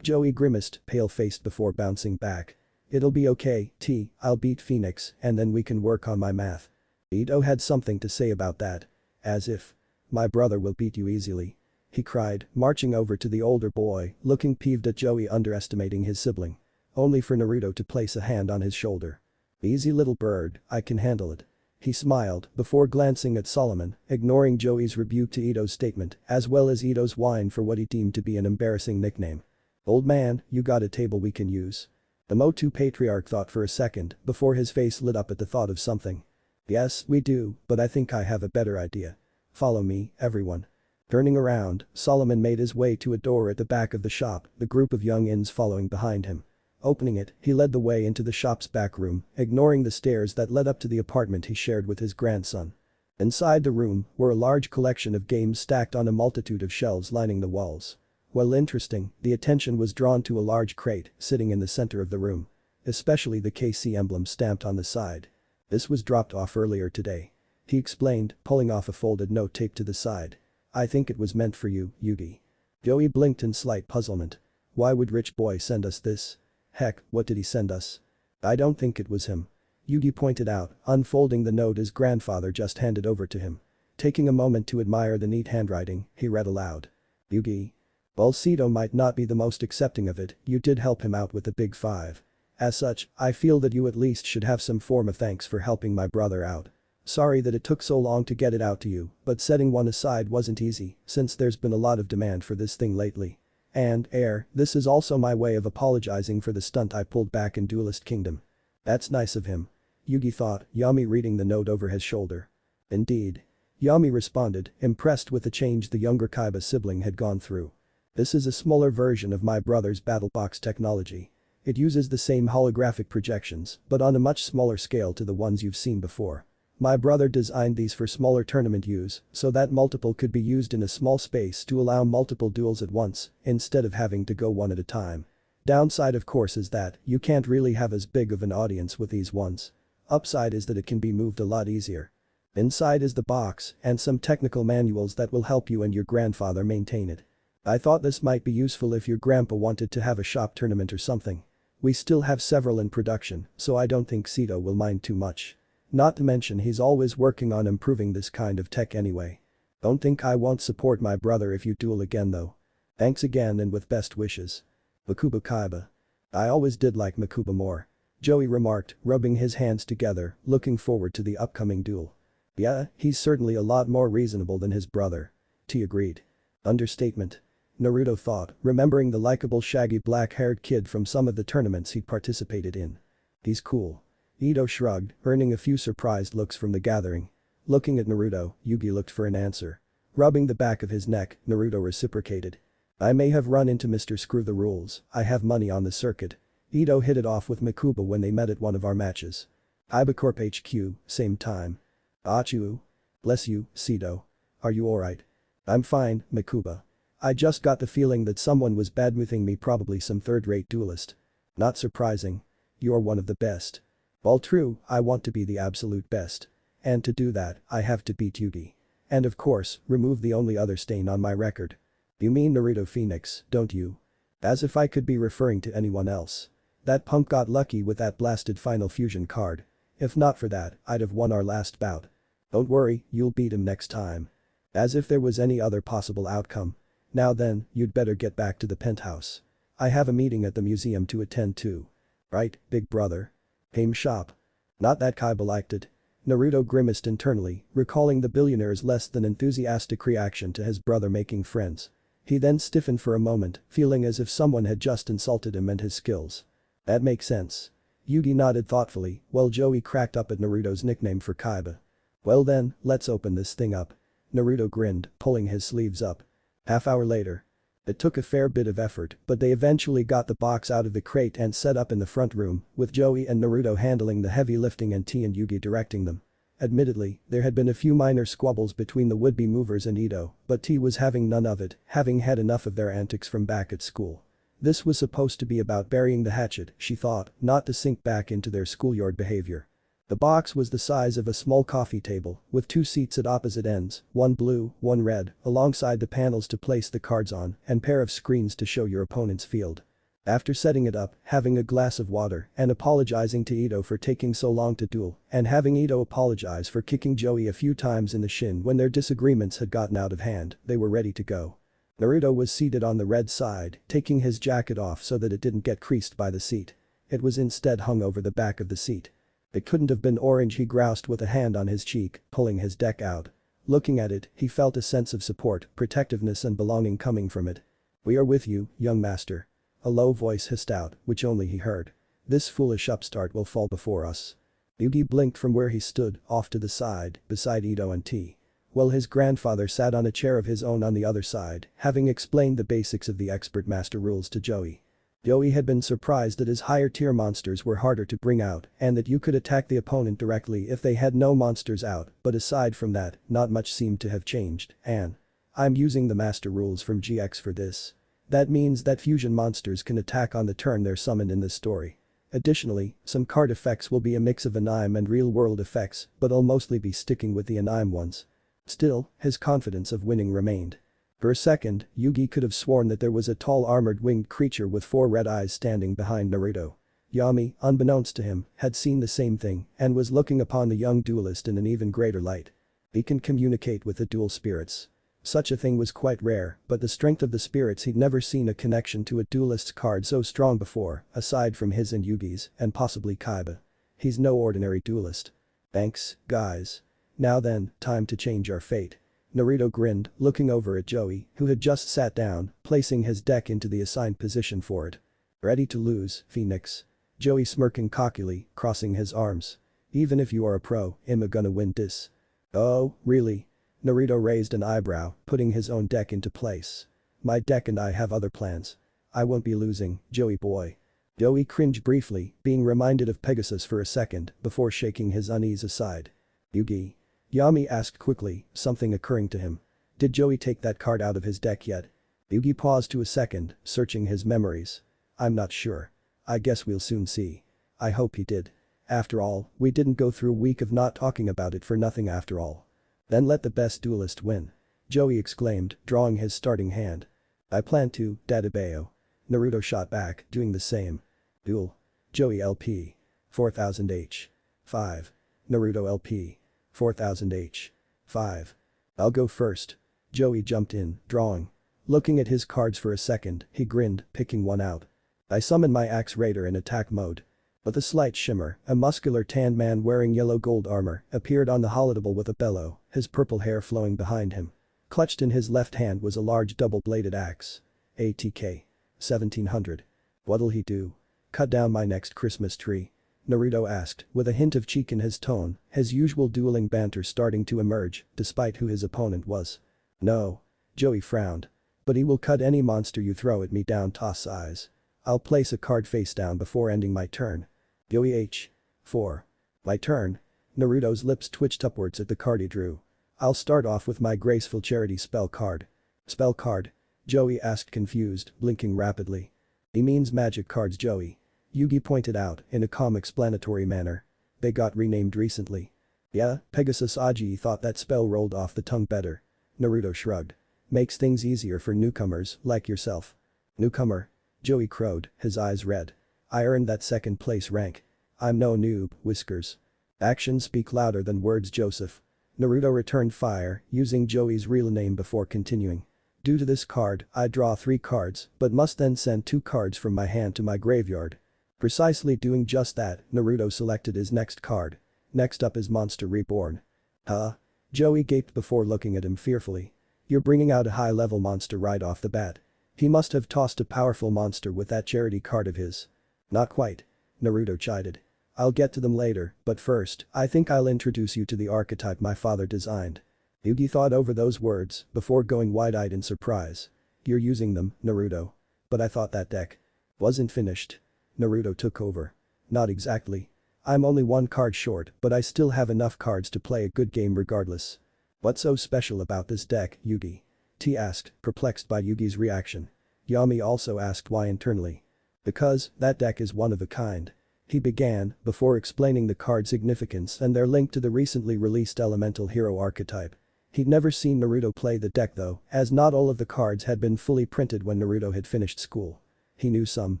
Joey grimaced, pale-faced before bouncing back. "It'll be okay, T, I'll beat Phoenix and then we can work on my math." Ito had something to say about that. As if. "My brother will beat you easily." he cried, marching over to the older boy, looking peeved at Joey underestimating his sibling. Only for Naruto to place a hand on his shoulder. "Easy little bird, I can handle it." He smiled before glancing at Solomon, ignoring Joey's rebuke to Ito's statement as well as Ito's whine for what he deemed to be an embarrassing nickname. "Old man, you got a table we can use?" The Motu patriarch thought for a second before his face lit up at the thought of something. "Yes, we do, but I think I have a better idea. Follow me, everyone." Turning around, Solomon made his way to a door at the back of the shop, the group of young-ins following behind him. Opening it, he led the way into the shop's back room, ignoring the stairs that led up to the apartment he shared with his grandson. Inside the room were a large collection of games stacked on a multitude of shelves lining the walls. While interesting, the attention was drawn to a large crate sitting in the center of the room. Especially the KC emblem stamped on the side. "This was dropped off earlier today," he explained, pulling off a folded note taped to the side. "I think it was meant for you, Yugi." Joey blinked in slight puzzlement. "Why would rich boy send us this? Heck, what did he send us?" "I don't think it was him," Yugi pointed out, unfolding the note his grandfather just handed over to him. Taking a moment to admire the neat handwriting, he read aloud. "Yugi. While Sito might not be the most accepting of it, you did help him out with the big five. As such, I feel that you at least should have some form of thanks for helping my brother out. Sorry that it took so long to get it out to you, but setting one aside wasn't easy since there's been a lot of demand for this thing lately. And, this is also my way of apologizing for the stunt I pulled back in Duelist Kingdom." "That's nice of him," Yugi thought, Yami reading the note over his shoulder. "Indeed." Yami responded, impressed with the change the younger Kaiba sibling had gone through. "This is a smaller version of my brother's battle box technology. It uses the same holographic projections, but on a much smaller scale to the ones you've seen before. My brother designed these for smaller tournament use so that multiple could be used in a small space to allow multiple duels at once instead of having to go one at a time. Downside of course is that you can't really have as big of an audience with these ones. Upside is that it can be moved a lot easier. Inside is the box and some technical manuals that will help you and your grandfather maintain it. I thought this might be useful if your grandpa wanted to have a shop tournament or something. We still have several in production, so I don't think Sito will mind too much. Not to mention he's always working on improving this kind of tech anyway. Don't think I won't support my brother if you duel again though. Thanks again and with best wishes. Makuba Kaiba." "I always did like Makuba more," Joey remarked, rubbing his hands together, looking forward to the upcoming duel. "Yeah, he's certainly a lot more reasonable than his brother." T agreed. Understatement. Naruto thought, remembering the likable shaggy black-haired kid from some of the tournaments he'd participated in. "He's cool." Ito shrugged, earning a few surprised looks from the gathering. Looking at Naruto, Yugi looked for an answer. Rubbing the back of his neck, Naruto reciprocated. "I may have run into Mr. Screw the Rules, I have money on the circuit." Ito hit it off with Makuba when they met at one of our matches. Ibacorp HQ, same time. "Achu. Bless you, Sito. Are you alright?" "I'm fine, Makuba. I just got the feeling that someone was badmouthing me, probably some third-rate duelist." "Not surprising. You're one of the best." "All true, I want to be the absolute best. And to do that, I have to beat Yugi. And of course, remove the only other stain on my record." "You mean Naruto Phoenix, don't you?" As if I could be referring to anyone else. "That punk got lucky with that blasted Final Fusion card. If not for that, I'd have won our last bout." "Don't worry, you'll beat him next time." As if there was any other possible outcome. "Now then, you'd better get back to the penthouse. I have a meeting at the museum to attend to." "Right, big brother." "Hame shop." Not that Kaiba liked it. Naruto grimaced internally, recalling the billionaire's less than enthusiastic reaction to his brother making friends. He then stiffened for a moment, feeling as if someone had just insulted him and his skills. "That makes sense." Yugi nodded thoughtfully, while Joey cracked up at Naruto's nickname for Kaiba. "Well then, let's open this thing up." Naruto grinned, pulling his sleeves up. Half-hour later. It took a fair bit of effort, but they eventually got the box out of the crate and set up in the front room, with Joey and Naruto handling the heavy lifting and T and Yugi directing them. Admittedly, there had been a few minor squabbles between the would-be movers and Ito, but T was having none of it, having had enough of their antics from back at school. This was supposed to be about burying the hatchet, she thought, not to sink back into their schoolyard behavior. The box was the size of a small coffee table, with 2 seats at opposite ends, one blue, one red, alongside the panels to place the cards on, and pair of screens to show your opponent's field. After setting it up, having a glass of water, and apologizing to Ito for taking so long to duel, and having Ito apologize for kicking Joey a few times in the shin when their disagreements had gotten out of hand, they were ready to go. Naruto was seated on the red side, taking his jacket off so that it didn't get creased by the seat. It was instead hung over the back of the seat. It couldn't have been orange, he groused with a hand on his cheek, pulling his deck out. Looking at it, he felt a sense of support, protectiveness and belonging coming from it. "We are with you, young master." A low voice hissed out, which only he heard. "This foolish upstart will fall before us." Yugi blinked from where he stood, off to the side, beside Ito and T. Well, his grandfather sat on a chair of his own on the other side, having explained the basics of the expert master rules to Joey. Joey had been surprised that his higher tier monsters were harder to bring out and that you could attack the opponent directly if they had no monsters out, but aside from that, not much seemed to have changed, and I'm using the master rules from GX for this. That means that fusion monsters can attack on the turn they're summoned in this story. Additionally, some card effects will be a mix of anime and real-world effects, but I'll mostly be sticking with the anime ones. Still, his confidence of winning remained. For a second, Yugi could have sworn that there was a tall armored winged creature with 4 red eyes standing behind Naruto. Yami, unbeknownst to him, had seen the same thing and was looking upon the young duelist in an even greater light. He can communicate with the dual spirits. Such a thing was quite rare, but the strength of the spirits, he'd never seen a connection to a duelist's card so strong before, aside from his and Yugi's, and possibly Kaiba. He's no ordinary duelist. Thanks, guys. Now then, time to change our fate. Naruto grinned, looking over at Joey, who had just sat down, placing his deck into the assigned position for it. "Ready to lose, Phoenix?" Joey smirking cockily, crossing his arms. "Even if you are a pro, I'm gonna win this." "Oh, really?" Naruto raised an eyebrow, putting his own deck into place. "My deck and I have other plans. I won't be losing, Joey boy." Joey cringed briefly, being reminded of Pegasus for a second before shaking his unease aside. "Yugi?" Yami asked quickly, something occurring to him. Did Joey take that card out of his deck yet? Yugi paused to a second, searching his memories. "I'm not sure. I guess we'll soon see." "I hope he did. After all, we didn't go through a week of not talking about it for nothing after all." "Then let the best duelist win," Joey exclaimed, drawing his starting hand. "I plan to, Dadabeo." Naruto shot back, doing the same. "Duel." Joey LP. 4000 H. 5. Naruto LP. 4000 H. 5. "I'll go first." Joey jumped in, drawing. Looking at his cards for a second, he grinned, picking one out. "I summon my Axe Raider in attack mode." With a slight shimmer, a muscular tanned man wearing yellow gold armor appeared on the holotable with a bellow, his purple hair flowing behind him. Clutched in his left hand was a large double-bladed axe. ATK. 1700. "What'll he do? Cut down my next Christmas tree?" Naruto asked, with a hint of cheek in his tone, his usual dueling banter starting to emerge, despite who his opponent was. "No." Joey frowned. "But he will cut any monster you throw at me down." Toss eyes. "I'll place a card face down before ending my turn." Joey H. 4. "My turn?" Naruto's lips twitched upwards at the card he drew. "I'll start off with my graceful charity spell card." "Spell card?" Joey asked confused, blinking rapidly. "He means magic cards, Joey." Yugi pointed out in a calm explanatory manner. "They got renamed recently." "Yeah?" Pegasus Aji thought that spell rolled off the tongue better. Naruto shrugged. "Makes things easier for newcomers like yourself." "Newcomer?" Joey crowed, his eyes red. "I earned that second place rank. I'm no noob, Whiskers." "Actions speak louder than words, Joseph." Naruto returned fire, using Joey's real name before continuing. "Due to this card, I draw 3 cards, but must then send 2 cards from my hand to my graveyard." Precisely doing just that, Naruto selected his next card. Next up is Monster Reborn. "Huh?" Joey gaped before looking at him fearfully. "You're bringing out a high-level monster right off the bat. He must have tossed a powerful monster with that charity card of his." "Not quite." Naruto chided. "I'll get to them later, but first, I think I'll introduce you to the archetype my father designed." Yugi thought over those words before going wide-eyed in surprise. "You're using them, Naruto. But I thought that deck wasn't finished." Naruto took over. "Not exactly. I'm only 1 card short, but I still have enough cards to play a good game regardless." "What's so special about this deck, Yugi?" T asked, perplexed by Yugi's reaction. Yami also asked why internally. "Because, that deck is one of a kind." He began, before explaining the card's significance and their link to the recently released elemental hero archetype. He'd never seen Naruto play the deck though, as not all of the cards had been fully printed when Naruto had finished school. He knew some,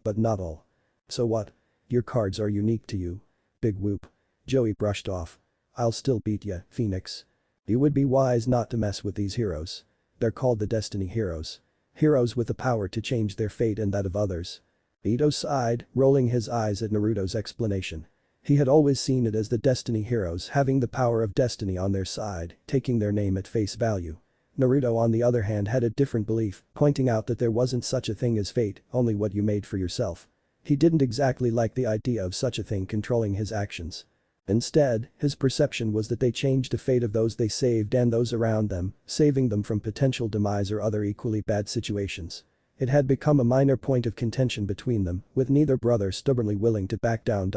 but not all. "So what? Your cards are unique to you." Big whoop. Joey brushed off. "I'll still beat ya, Phoenix. You would be wise not to mess with these heroes. They're called the Destiny Heroes." Heroes with the power to change their fate and that of others. Ito sighed, rolling his eyes at Naruto's explanation. He had always seen it as the Destiny heroes having the power of destiny on their side, taking their name at face value. Naruto on the other hand had a different belief, pointing out that there wasn't such a thing as fate, only what you made for yourself. He didn't exactly like the idea of such a thing controlling his actions. Instead, his perception was that they changed the fate of those they saved and those around them, saving them from potential demise or other equally bad situations. It had become a minor point of contention between them, with neither brother stubbornly willing to back down.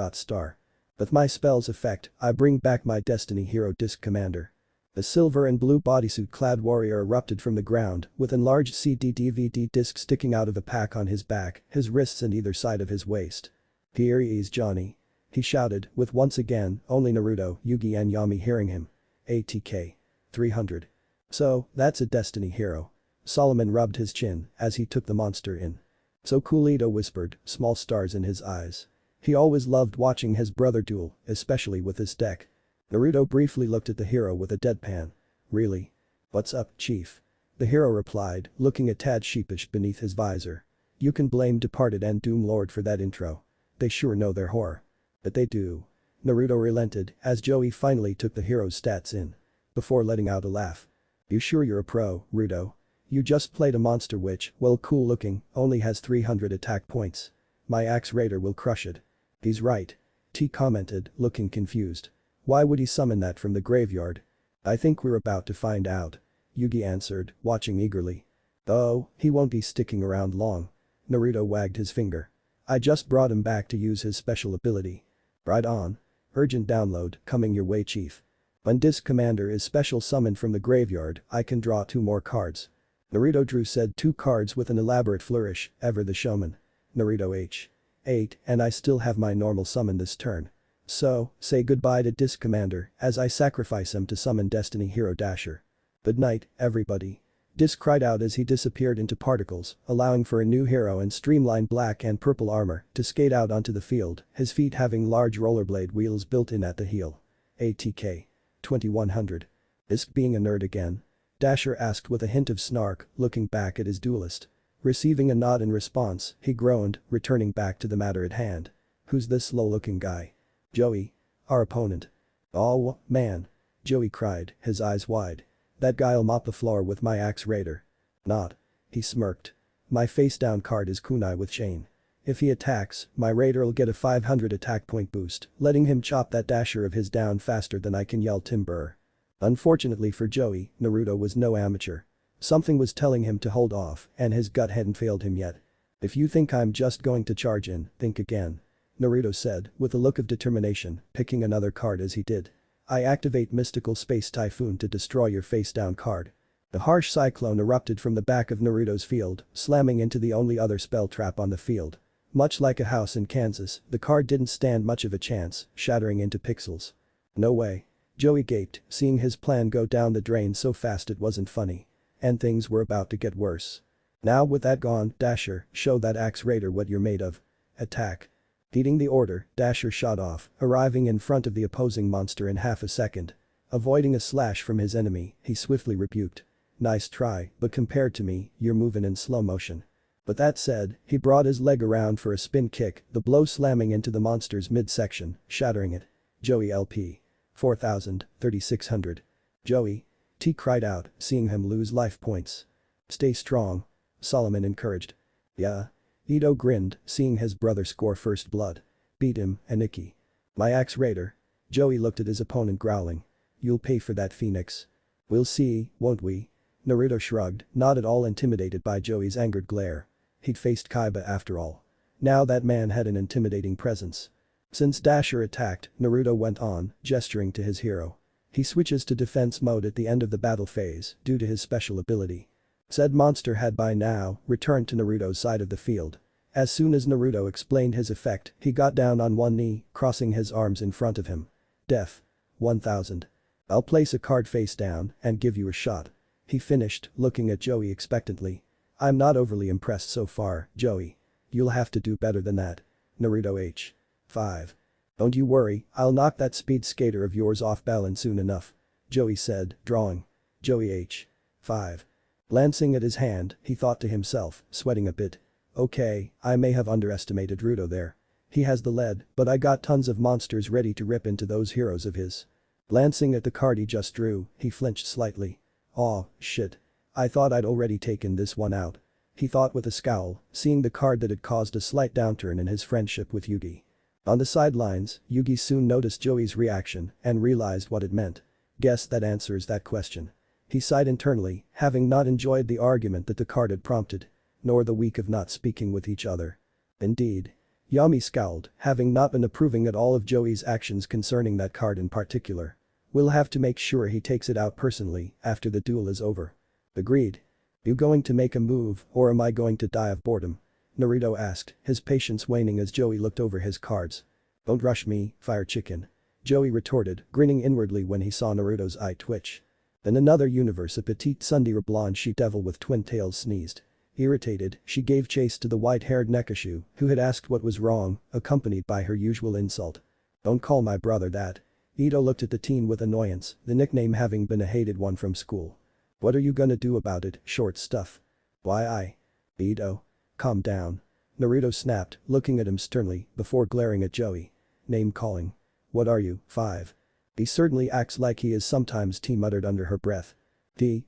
With my spell's effect, I bring back my Destiny Hero Disk Commander. A silver and blue bodysuit-clad warrior erupted from the ground, with enlarged CD-DVD disc sticking out of a pack on his back, his wrists and either side of his waist. "Here he is, Johnny," he shouted, with once again, only Naruto, Yugi and Yami hearing him. ATK. 300. So, that's a Destiny hero. Solomon rubbed his chin as he took the monster in. So cool, Ito whispered, small stars in his eyes. He always loved watching his brother duel, especially with this deck. Naruto briefly looked at the hero with a deadpan. "Really? What's up, chief?" The hero replied, looking a tad sheepish beneath his visor. "You can blame Departed and Doom Lord for that intro. They sure know their horror." "But they do." Naruto relented as Joey finally took the hero's stats in. Before letting out a laugh. "You sure you're a pro, Rudo? You just played a monster which, well cool looking, only has 300 attack points. My Axe Raider will crush it." "He's right." T commented, looking confused. "Why would he summon that from the graveyard?" "I think we're about to find out," Yugi answered, watching eagerly. "Oh, he won't be sticking around long." Naruto wagged his finger. "I just brought him back to use his special ability." "Right on. Urgent download coming your way, chief. When Disk Commander is special summoned from the graveyard, I can draw 2 more cards." Naruto drew said 2 cards with an elaborate flourish, ever the showman. Naruto H. 8, and I still have my normal summon this turn. So, say goodbye to Disk Commander as I sacrifice him to summon Destiny Hero Dasher. "Good night, everybody." Disk cried out as he disappeared into particles, allowing for a new hero in streamlined black and purple armor to skate out onto the field, his feet having large rollerblade wheels built in at the heel. ATK. 2100. Disk being a nerd again? Dasher asked with a hint of snark, looking back at his duelist. Receiving a nod in response, he groaned, returning back to the matter at hand. "Who's this slow-looking guy?" "Joey. Our opponent." "Oh, man." Joey cried, his eyes wide. "That guy'll mop the floor with my Axe Raider." "Not." He smirked. "My face-down card is Kunai with Chain. If he attacks, my Raider'll get a 500 attack point boost, letting him chop that Dasher of his down faster than I can yell Timber." Unfortunately for Joey, Naruto was no amateur. Something was telling him to hold off, and his gut hadn't failed him yet. "If you think I'm just going to charge in, think again," Naruto said, with a look of determination, picking another card as he did. "I activate Mystical Space Typhoon to destroy your face-down card." The harsh cyclone erupted from the back of Naruto's field, slamming into the only other spell trap on the field. Much like a house in Kansas, the card didn't stand much of a chance, shattering into pixels. "No way." Joey gaped, seeing his plan go down the drain so fast it wasn't funny. And things were about to get worse. "Now with that gone, Dasher, show that Axe Raider what you're made of. Attack." Heeding the order, Dasher shot off, arriving in front of the opposing monster in half a second. Avoiding a slash from his enemy, he swiftly rebuked. "Nice try, but compared to me, you're moving in slow motion." But that said, he brought his leg around for a spin kick, the blow slamming into the monster's midsection, shattering it. "Joey LP. 4000, 3600. Joey." T cried out, seeing him lose life points. "Stay strong." Solomon encouraged. "Yeah." Ito grinned, seeing his brother score first blood. "Beat him, Aniki." "My Axe Raider." Joey looked at his opponent growling. "You'll pay for that, Phoenix." "We'll see, won't we?" Naruto shrugged, not at all intimidated by Joey's angered glare. He'd faced Kaiba after all. Now that man had an intimidating presence. Since Dasher attacked, Naruto went on, gesturing to his hero. He switches to defense mode at the end of the battle phase due to his special ability. Said monster had by now returned to Naruto's side of the field. As soon as Naruto explained his effect, he got down on one knee, crossing his arms in front of him. "Def. 1000. I'll place a card face down and give you a shot." He finished, looking at Joey expectantly. "I'm not overly impressed so far, Joey. You'll have to do better than that." Naruto H. 5. "Don't you worry, I'll knock that speed skater of yours off balance soon enough," Joey said, drawing. Joey H. 5. Glancing at his hand, he thought to himself, sweating a bit. Okay, I may have underestimated Ruto there. He has the lead, but I got tons of monsters ready to rip into those heroes of his. Glancing at the card he just drew, he flinched slightly. Aw, shit. I thought I'd already taken this one out. He thought with a scowl, seeing the card that had caused a slight downturn in his friendship with Yugi. On the sidelines, Yugi soon noticed Joey's reaction and realized what it meant. Guess that answers that question. He sighed internally, having not enjoyed the argument that the card had prompted. Nor the week of not speaking with each other. Indeed. Yami scowled, having not been approving at all of Joey's actions concerning that card in particular. We'll have to make sure he takes it out personally after the duel is over. Agreed. You going to make a move or am I going to die of boredom? Naruto asked, his patience waning as Joey looked over his cards. Don't rush me, fire chicken. Joey retorted, grinning inwardly when he saw Naruto's eye twitch. In another universe a petite tsundere blonde she-devil with twin tails sneezed. Irritated, she gave chase to the white-haired Nekashu, who had asked what was wrong, accompanied by her usual insult. Don't call my brother that. Ito looked at the teen with annoyance, the nickname having been a hated one from school. What are you gonna do about it, short stuff? Why Ito. Calm down. Naruto snapped, looking at him sternly, before glaring at Joey. Name calling. What are you, 5? He certainly acts like he is sometimes, T muttered under her breath.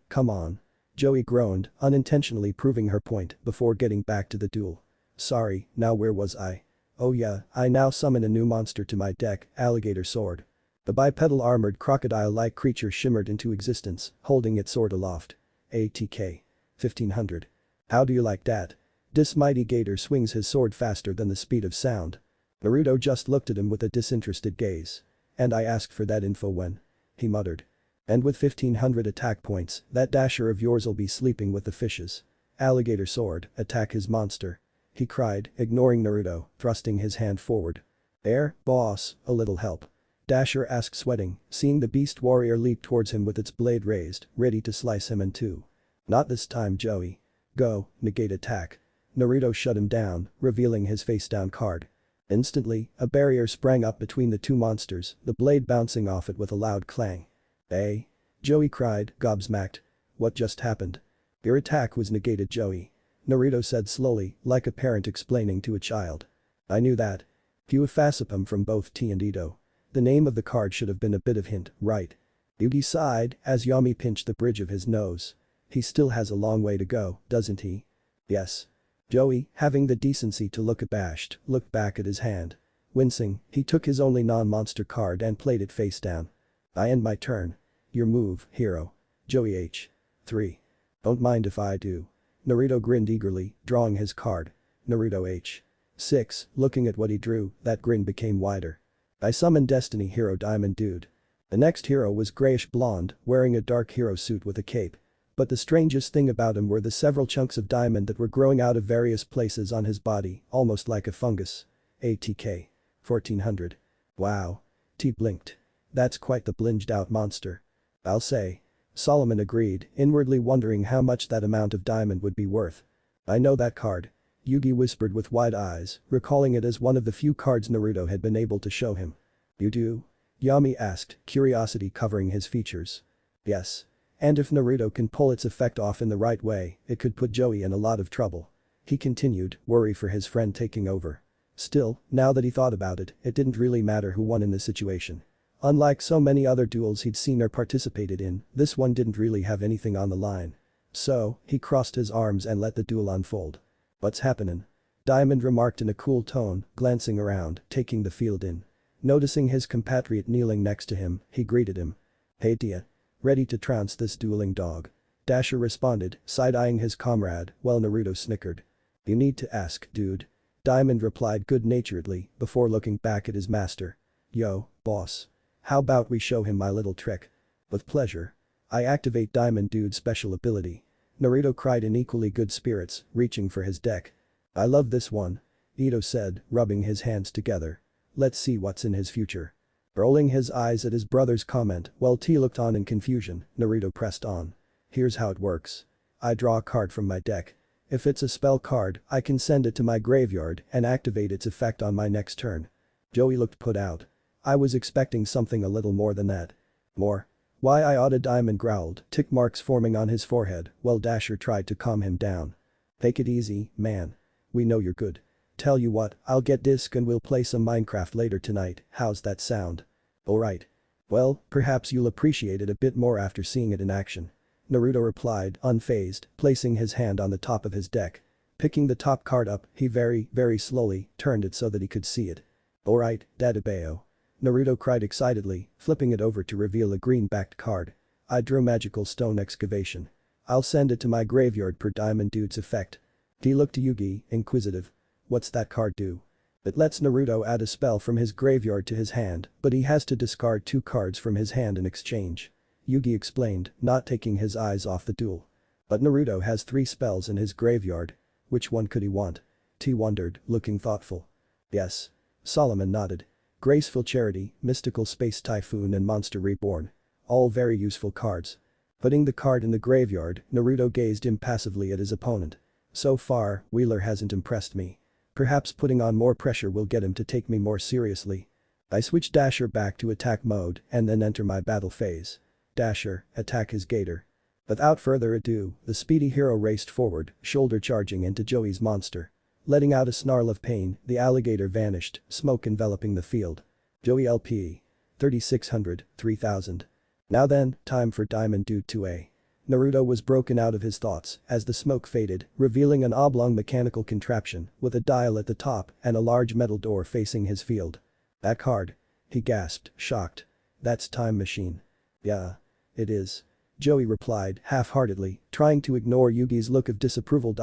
Come on. Joey groaned, unintentionally proving her point before getting back to the duel. Sorry, now where was I? Oh yeah, I now summon a new monster to my deck, Alligator Sword. The bipedal armored crocodile-like creature shimmered into existence, holding its sword aloft. ATK. 1500. How do you like that? This mighty gator swings his sword faster than the speed of sound. Naruto just looked at him with a disinterested gaze. And I asked for that info when? He muttered. And with 1500 attack points, that dasher of yours'll be sleeping with the fishes. Alligator Sword, attack his monster. He cried, ignoring Naruto, thrusting his hand forward. There, boss, a little help. Dasher asked sweating, seeing the beast warrior leap towards him with its blade raised, ready to slice him in two. Not this time, Joey. Go, negate attack. Naruto shut him down, revealing his face-down card. Instantly, a barrier sprang up between the two monsters, the blade bouncing off it with a loud clang. Hey? Joey cried, gobsmacked. What just happened? Your attack was negated, Joey. Naruto said slowly, like a parent explaining to a child. I knew that. Few facipum from both T and Ito. The name of the card should have been a bit of hint, right? Yugi sighed as Yami pinched the bridge of his nose. He still has a long way to go, doesn't he? Yes. Joey, having the decency to look abashed, looked back at his hand. Wincing, he took his only non-monster card and played it face down. I end my turn. Your move, hero. Joey H. 3. Don't mind if I do. Naruto grinned eagerly, drawing his card. Naruto H. 6, looking at what he drew, that grin became wider. I summoned Destiny Hero Diamond Dude. The next hero was grayish blonde, wearing a dark hero suit with a cape. But the strangest thing about him were the several chunks of diamond that were growing out of various places on his body, almost like a fungus. ATK. 1400. Wow. T blinked. That's quite the blinged out monster. I'll say. Solomon agreed, inwardly wondering how much that amount of diamond would be worth. I know that card. Yugi whispered with wide eyes, recalling it as one of the few cards Naruto had been able to show him. You do? Yami asked, curiosity covering his features. Yes. And if Naruto can pull its effect off in the right way, it could put Joey in a lot of trouble. He continued, worry for his friend taking over. Still, now that he thought about it, it didn't really matter who won in this situation. Unlike so many other duels he'd seen or participated in, this one didn't really have anything on the line. So, he crossed his arms and let the duel unfold. What's happening? Diamond remarked in a cool tone, glancing around, taking the field in. Noticing his compatriot kneeling next to him, he greeted him. Hey Tia. Ready to trounce this dueling dog. Dasher responded, side-eyeing his comrade, while Naruto snickered. You need to ask, dude. Diamond replied good-naturedly, before looking back at his master. Yo, boss. How about we show him my little trick? With pleasure. I activate Diamond Dude's special ability. Naruto cried in equally good spirits, reaching for his deck. I love this one. Ito said, rubbing his hands together. Let's see what's in his future. Rolling his eyes at his brother's comment while T looked on in confusion, Naruto pressed on. Here's how it works. I draw a card from my deck. If it's a spell card, I can send it to my graveyard and activate its effect on my next turn. Joey looked put out. I was expecting something a little more than that. More? Why I oughta Diamond growled, tick marks forming on his forehead while Dasher tried to calm him down. Take it easy, man. We know you're good. Tell you what, I'll get Disk and we'll play some Minecraft later tonight, how's that sound? Alright. Well, perhaps you'll appreciate it a bit more after seeing it in action. Naruto replied, unfazed, placing his hand on the top of his deck. Picking the top card up, he very slowly turned it so that he could see it. Alright, Databeo. Naruto cried excitedly, flipping it over to reveal a green-backed card. I drew Magical Stone Excavation. I'll send it to my graveyard per Diamond Dude's effect. He looked to Yugi, inquisitive. What's that card do? It lets Naruto add a spell from his graveyard to his hand, but he has to discard 2 cards from his hand in exchange. Yugi explained, not taking his eyes off the duel. But Naruto has 3 spells in his graveyard. Which one could he want? T wondered, looking thoughtful. Yes. Solomon nodded. Graceful Charity, Mystical Space Typhoon and Monster Reborn. All very useful cards. Putting the card in the graveyard, Naruto gazed impassively at his opponent. So far, Wheeler hasn't impressed me. Perhaps putting on more pressure will get him to take me more seriously. I switch Dasher back to attack mode and then enter my battle phase. Dasher, attack his gator. Without further ado, the speedy hero raced forward, shoulder charging into Joey's monster. Letting out a snarl of pain, the alligator vanished, smoke enveloping the field. Joey LP. 3600, 3000. Now then, time for Diamond Dude 2A. Naruto was broken out of his thoughts as the smoke faded, revealing an oblong mechanical contraption with a dial at the top and a large metal door facing his field. That card? He gasped, shocked. That's Time Machine. Yeah. It is. Joey replied half-heartedly, trying to ignore Yugi's look of disapproval.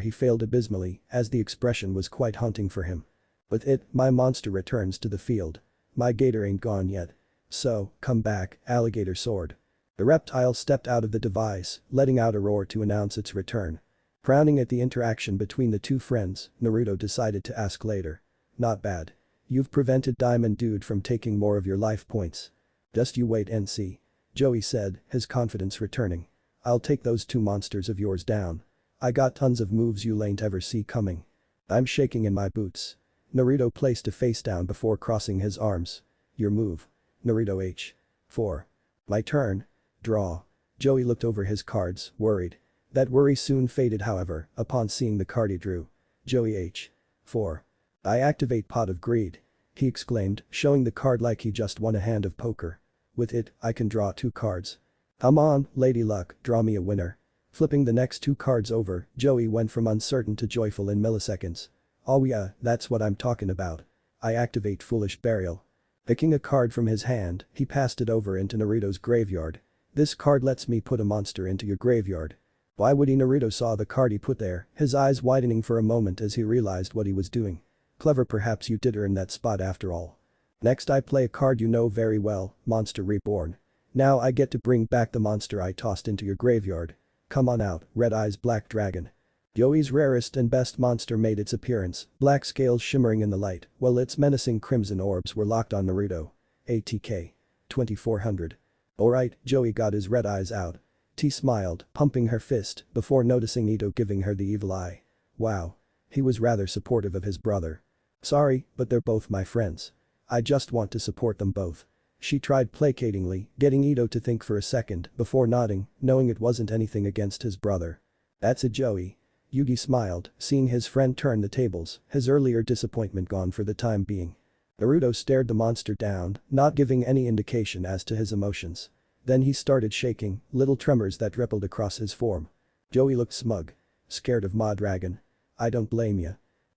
He failed abysmally as the expression was quite haunting for him. With it, my monster returns to the field. My gator ain't gone yet. So, come back, alligator sword. The reptile stepped out of the device, letting out a roar to announce its return. Frowning at the interaction between the two friends, Naruto decided to ask later. Not bad. You've prevented Diamond Dude from taking more of your life points. Just you wait and see. Joey said, his confidence returning. I'll take those 2 monsters of yours down. I got tons of moves you ain't ever see coming. I'm shaking in my boots. Naruto placed a face down before crossing his arms. Your move. Naruto H. 4. My turn. Draw. Joey looked over his cards, worried. That worry soon faded however, upon seeing the card he drew. Joey H. 4. I activate Pot of Greed. He exclaimed, showing the card like he just won a hand of poker. With it, I can draw 2 cards. Come on, Lady Luck, draw me a winner. Flipping the next 2 cards over, Joey went from uncertain to joyful in milliseconds. Oh yeah, that's what I'm talking about. I activate Foolish Burial. Picking a card from his hand, he passed it over into Naruto's graveyard. This card lets me put a monster into your graveyard. Why would he? Naruto saw the card he put there, his eyes widening for a moment as he realized what he was doing. Clever, perhaps you did earn that spot after all. Next I play a card you know very well, Monster Reborn. Now I get to bring back the monster I tossed into your graveyard. Come on out, Red Eyes Black Dragon. Joey's rarest and best monster made its appearance, black scales shimmering in the light, while its menacing crimson orbs were locked on Naruto. ATK. 2400. Alright, Joey got his red eyes out. T smiled, pumping her fist before noticing Ito giving her the evil eye. Wow. He was rather supportive of his brother. Sorry, but they're both my friends. I just want to support them both. She tried placatingly, getting Ito to think for a second before nodding, knowing it wasn't anything against his brother. That's it, Joey. Yugi smiled, seeing his friend turn the tables, his earlier disappointment gone for the time being. Naruto stared the monster down, not giving any indication as to his emotions. Then he started shaking, little tremors that rippled across his form. Joey looked smug. Scared of Ma Dragon? I don't blame ya.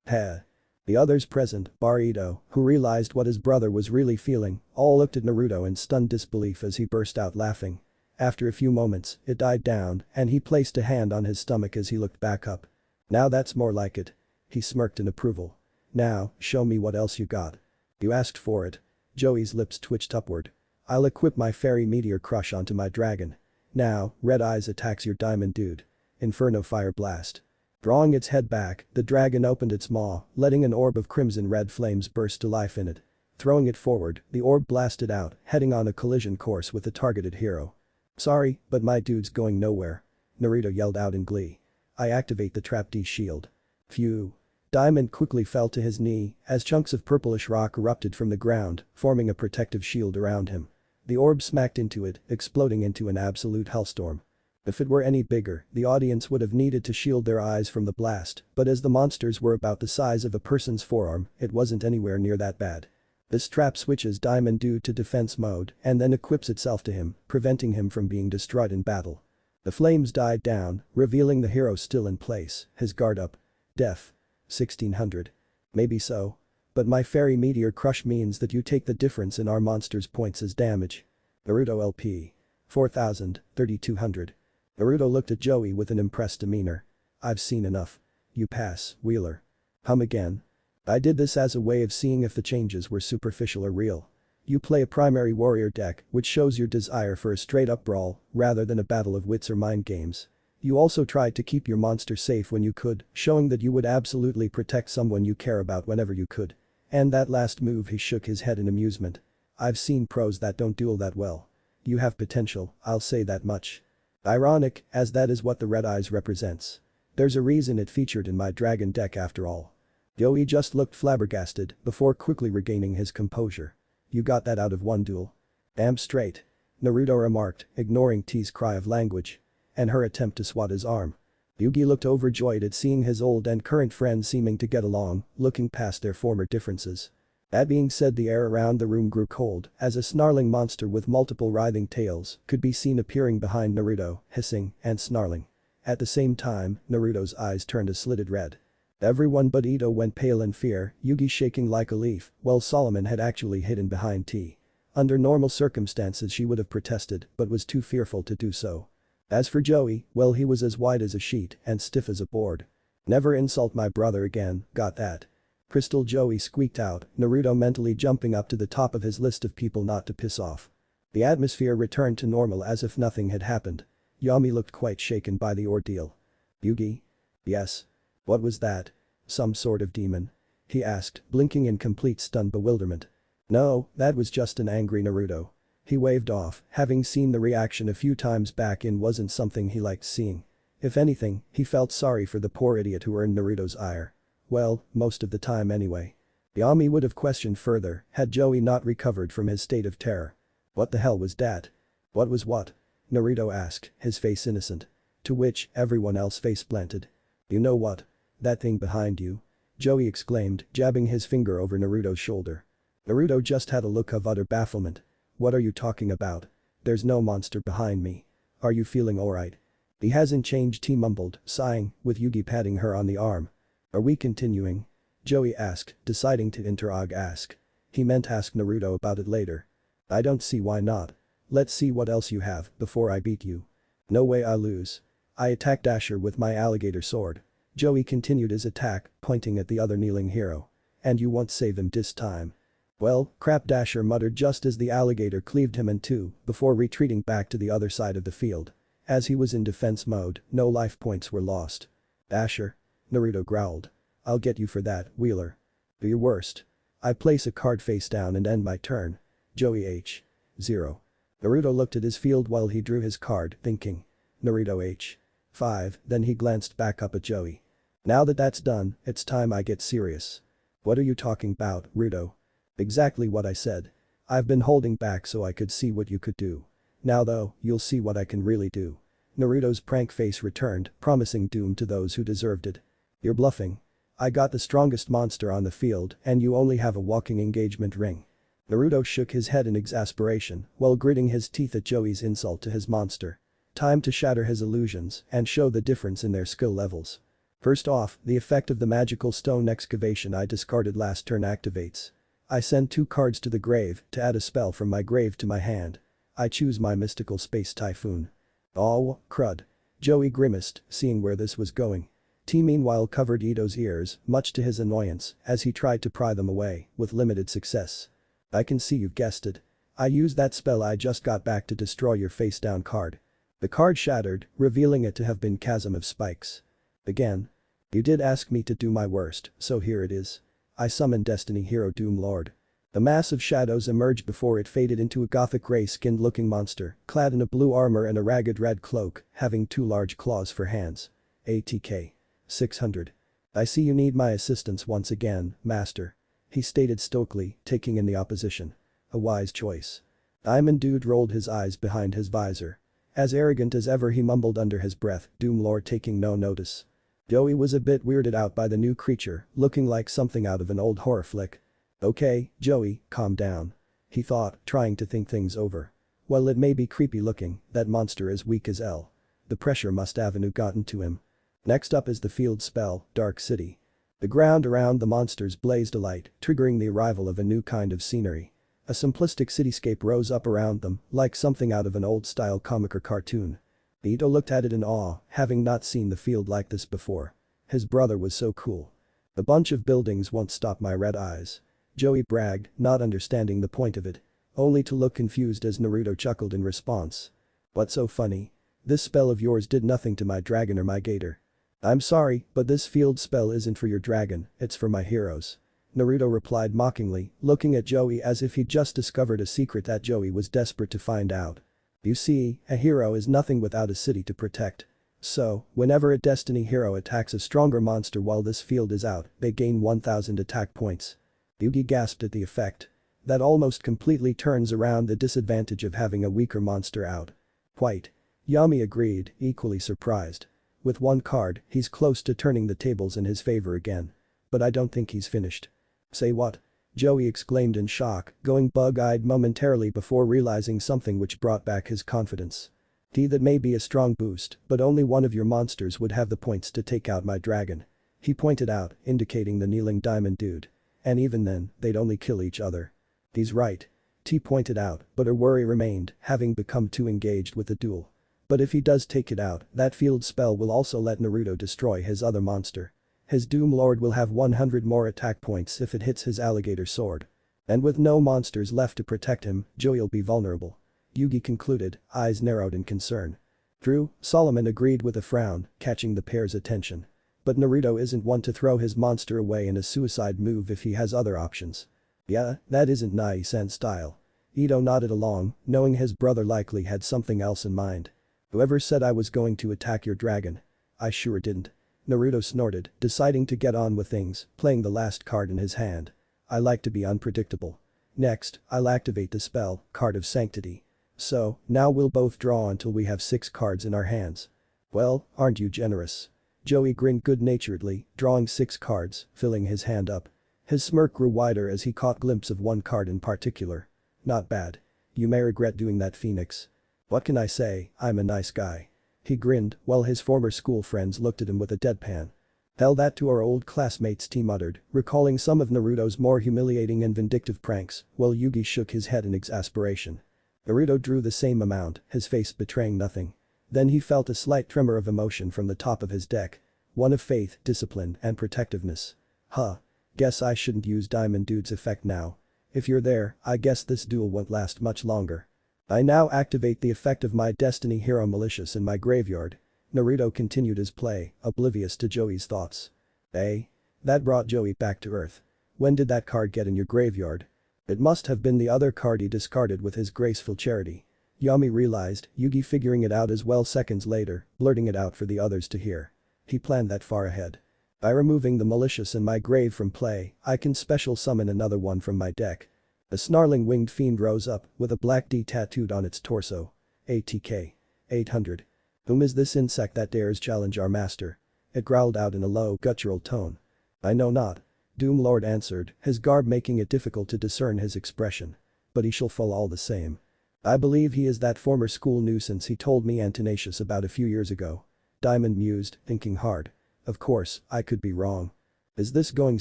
Heh. The others present, bar Ito, who realized what his brother was really feeling, all looked at Naruto in stunned disbelief as he burst out laughing. After a few moments, it died down and he placed a hand on his stomach as he looked back up. Now that's more like it. He smirked in approval. Now, show me what else you got. You asked for it. Joey's lips twitched upward. I'll equip my fairy meteor crush onto my dragon. Now, Red Eyes attacks your Diamond Dude. Inferno Fire Blast. Drawing its head back, the dragon opened its maw, letting an orb of crimson red flames burst to life in it. Throwing it forward, the orb blasted out, heading on a collision course with the targeted hero. Sorry, but my dude's going nowhere. Naruto yelled out in glee. I activate the Trap D shield. Phew. Diamond quickly fell to his knee as chunks of purplish rock erupted from the ground, forming a protective shield around him. The orb smacked into it, exploding into an absolute hellstorm. If it were any bigger, the audience would have needed to shield their eyes from the blast, but as the monsters were about the size of a person's forearm, it wasn't anywhere near that bad. This trap switches Diamond Dude to defense mode and then equips itself to him, preventing him from being destroyed in battle. The flames died down, revealing the hero still in place, his guard up. Def. 1600. Maybe so. But my fairy meteor crush means that you take the difference in our monster's points as damage. Naruto LP. 4000, 3200. Naruto looked at Joey with an impressed demeanor. I've seen enough. You pass, Wheeler. Hum again. I did this as a way of seeing if the changes were superficial or real. You play a primary warrior deck, which shows your desire for a straight-up brawl, rather than a battle of wits or mind games. You also tried to keep your monster safe when you could, showing that you would absolutely protect someone you care about whenever you could. And that last move, he shook his head in amusement. I've seen pros that don't duel that well. You have potential, I'll say that much. Ironic, as that is what the red eyes represents. There's a reason it featured in my dragon deck after all. Joey just looked flabbergasted before quickly regaining his composure. You got that out of one duel. Damn straight. Naruto remarked, ignoring T's cry of language. And her attempt to swat his arm. Yugi looked overjoyed at seeing his old and current friends seeming to get along, looking past their former differences. That being said, the air around the room grew cold as a snarling monster with multiple writhing tails could be seen appearing behind Naruto, hissing and snarling. At the same time, Naruto's eyes turned a slitted red. Everyone but Ito went pale in fear, Yugi shaking like a leaf, while Solomon had actually hidden behind T. Under normal circumstances she would have protested but was too fearful to do so. As for Joey, well, he was as white as a sheet and stiff as a board. Never insult my brother again, got that? Crystal, Joey squeaked out, Naruto mentally jumping up to the top of his list of people not to piss off. The atmosphere returned to normal as if nothing had happened. Yami looked quite shaken by the ordeal. Yugi? Yes. What was that? Some sort of demon? He asked, blinking in complete stunned bewilderment. No, that was just an angry Naruto. He waved off, having seen the reaction a few times back in wasn't something he liked seeing. If anything, he felt sorry for the poor idiot who earned Naruto's ire. Well, most of the time anyway. Yami would have questioned further had Joey not recovered from his state of terror. What the hell was that? What was what? Naruto asked, his face innocent. To which everyone else face planted. You know what? That thing behind you? Joey exclaimed, jabbing his finger over Naruto's shoulder. Naruto just had a look of utter bafflement. What are you talking about? There's no monster behind me. Are you feeling alright? He hasn't changed, he mumbled, sighing, with Yugi patting her on the arm. Are we continuing? Joey asked, deciding to ask. He meant ask Naruto about it later. I don't see why not. Let's see what else you have before I beat you. No way I lose. I attacked Dasher with my alligator sword. Joey continued his attack, pointing at the other kneeling hero. And you won't save him this time. Well, crap, Dasher muttered just as the alligator cleaved him in two before retreating back to the other side of the field. As he was in defense mode, no life points were lost. Dasher? Naruto growled. I'll get you for that, Wheeler. Do your worst. I place a card face down and end my turn. Joey H. 0. Naruto looked at his field while he drew his card, thinking. Naruto H. 5, then he glanced back up at Joey. Now that that's done, it's time I get serious. What are you talking about, Ruto? Exactly what I said. I've been holding back so I could see what you could do. Now though, you'll see what I can really do. Naruto's prank face returned, promising doom to those who deserved it. You're bluffing. I got the strongest monster on the field and you only have a walking engagement ring. Naruto shook his head in exasperation while gritting his teeth at Joey's insult to his monster. Time to shatter his illusions and show the difference in their skill levels. First off, the effect of the magical stone excavation I discarded last turn activates. I send 2 cards to the grave to add a spell from my grave to my hand. I choose my mystical space typhoon. Oh, crud. Joey grimaced, seeing where this was going. T meanwhile covered Ito's ears, much to his annoyance, as he tried to pry them away, with limited success. I can see you've guessed it. I used that spell I just got back to destroy your face down card. The card shattered, revealing it to have been Chasm of Spikes. Again. You did ask me to do my worst, so here it is. I summoned Destiny Hero Doom Lord. The mass of shadows emerged before it faded into a gothic gray-skinned looking monster, clad in a blue armor and a ragged red cloak, having 2 large claws for hands. ATK. 600. I see you need my assistance once again, Master. He stated stoically, taking in the opposition. A wise choice. Diamond Dude rolled his eyes behind his visor. As arrogant as ever, he mumbled under his breath, Doom Lord taking no notice. Joey was a bit weirded out by the new creature, looking like something out of an old horror flick. Okay, Joey, calm down. He thought, trying to think things over. Well, it may be creepy looking, that monster is weak as hell. The pressure must have gotten to him. Next up is the field spell, Dark City. The ground around the monsters blazed alight, triggering the arrival of a new kind of scenery. A simplistic cityscape rose up around them, like something out of an old-style comic or cartoon. Ito looked at it in awe, having not seen the field like this before. His brother was so cool. A bunch of buildings won't stop my red eyes. Joey bragged, not understanding the point of it. Only to look confused as Naruto chuckled in response. What's so funny? This spell of yours did nothing to my dragon or my gator. I'm sorry, but this field spell isn't for your dragon, it's for my heroes. Naruto replied mockingly, looking at Joey as if he'd just discovered a secret that Joey was desperate to find out. You see, a hero is nothing without a city to protect. So, whenever a Destiny hero attacks a stronger monster while this field is out, they gain 1000 attack points. Yugi gasped at the effect. That almost completely turns around the disadvantage of having a weaker monster out. Quite. Yami agreed, equally surprised. With one card, he's close to turning the tables in his favor again. But I don't think he's finished. Say what? Joey exclaimed in shock, going bug-eyed momentarily before realizing something which brought back his confidence. That may be a strong boost, but only one of your monsters would have the points to take out my dragon. He pointed out, indicating the kneeling Diamond Dude. And even then, they'd only kill each other. He's right. T pointed out, but her worry remained, having become too engaged with the duel. But if he does take it out, that field spell will also let Naruto destroy his other monster. His Doom Lord will have 100 more attack points if it hits his alligator sword. And with no monsters left to protect him, Joey'll be vulnerable. Yugi concluded, eyes narrowed in concern. True, Solomon agreed with a frown, catching the pair's attention. But Naruto isn't one to throw his monster away in a suicide move if he has other options. Yeah, that isn't Nai-san style. Ito nodded along, knowing his brother likely had something else in mind. Whoever said I was going to attack your dragon? I sure didn't. Naruto snorted, deciding to get on with things, playing the last card in his hand. I like to be unpredictable. Next, I'll activate the spell, Card of Sanctity. So, now we'll both draw until we have 6 cards in our hands. Well, aren't you generous? Joey grinned good-naturedly, drawing 6 cards, filling his hand up. His smirk grew wider as he caught glimpse of one card in particular. Not bad. You may regret doing that, Phoenix. What can I say, I'm a nice guy. He grinned, while his former school friends looked at him with a deadpan. Tell that to our old classmates, T muttered, recalling some of Naruto's more humiliating and vindictive pranks, while Yugi shook his head in exasperation. Naruto drew the same amount, his face betraying nothing. Then he felt a slight tremor of emotion from the top of his deck. One of faith, discipline, and protectiveness. Huh. Guess I shouldn't use Diamond Dude's effect now. If you're there, I guess this duel won't last much longer. I now activate the effect of my Destiny hero Malicious in my graveyard. Naruto continued his play, oblivious to Joey's thoughts. That brought Joey back to earth. When did that card get in your graveyard? It must have been the other card he discarded with his graceful charity. Yami realized, Yugi figuring it out as well seconds later, blurting it out for the others to hear. He planned that far ahead. By removing the Malicious in my grave from play, I can special summon another one from my deck. A snarling winged fiend rose up, with a black D tattooed on its torso. ATK. 800. Whom is this insect that dares challenge our master? It growled out in a low, guttural tone. I know not. Doom Lord answered, his garb making it difficult to discern his expression. But he shall fall all the same. I believe he is that former school nuisance he told me and Tenacious about a few years ago. Diamond mused, thinking hard. Of course, I could be wrong. Is this going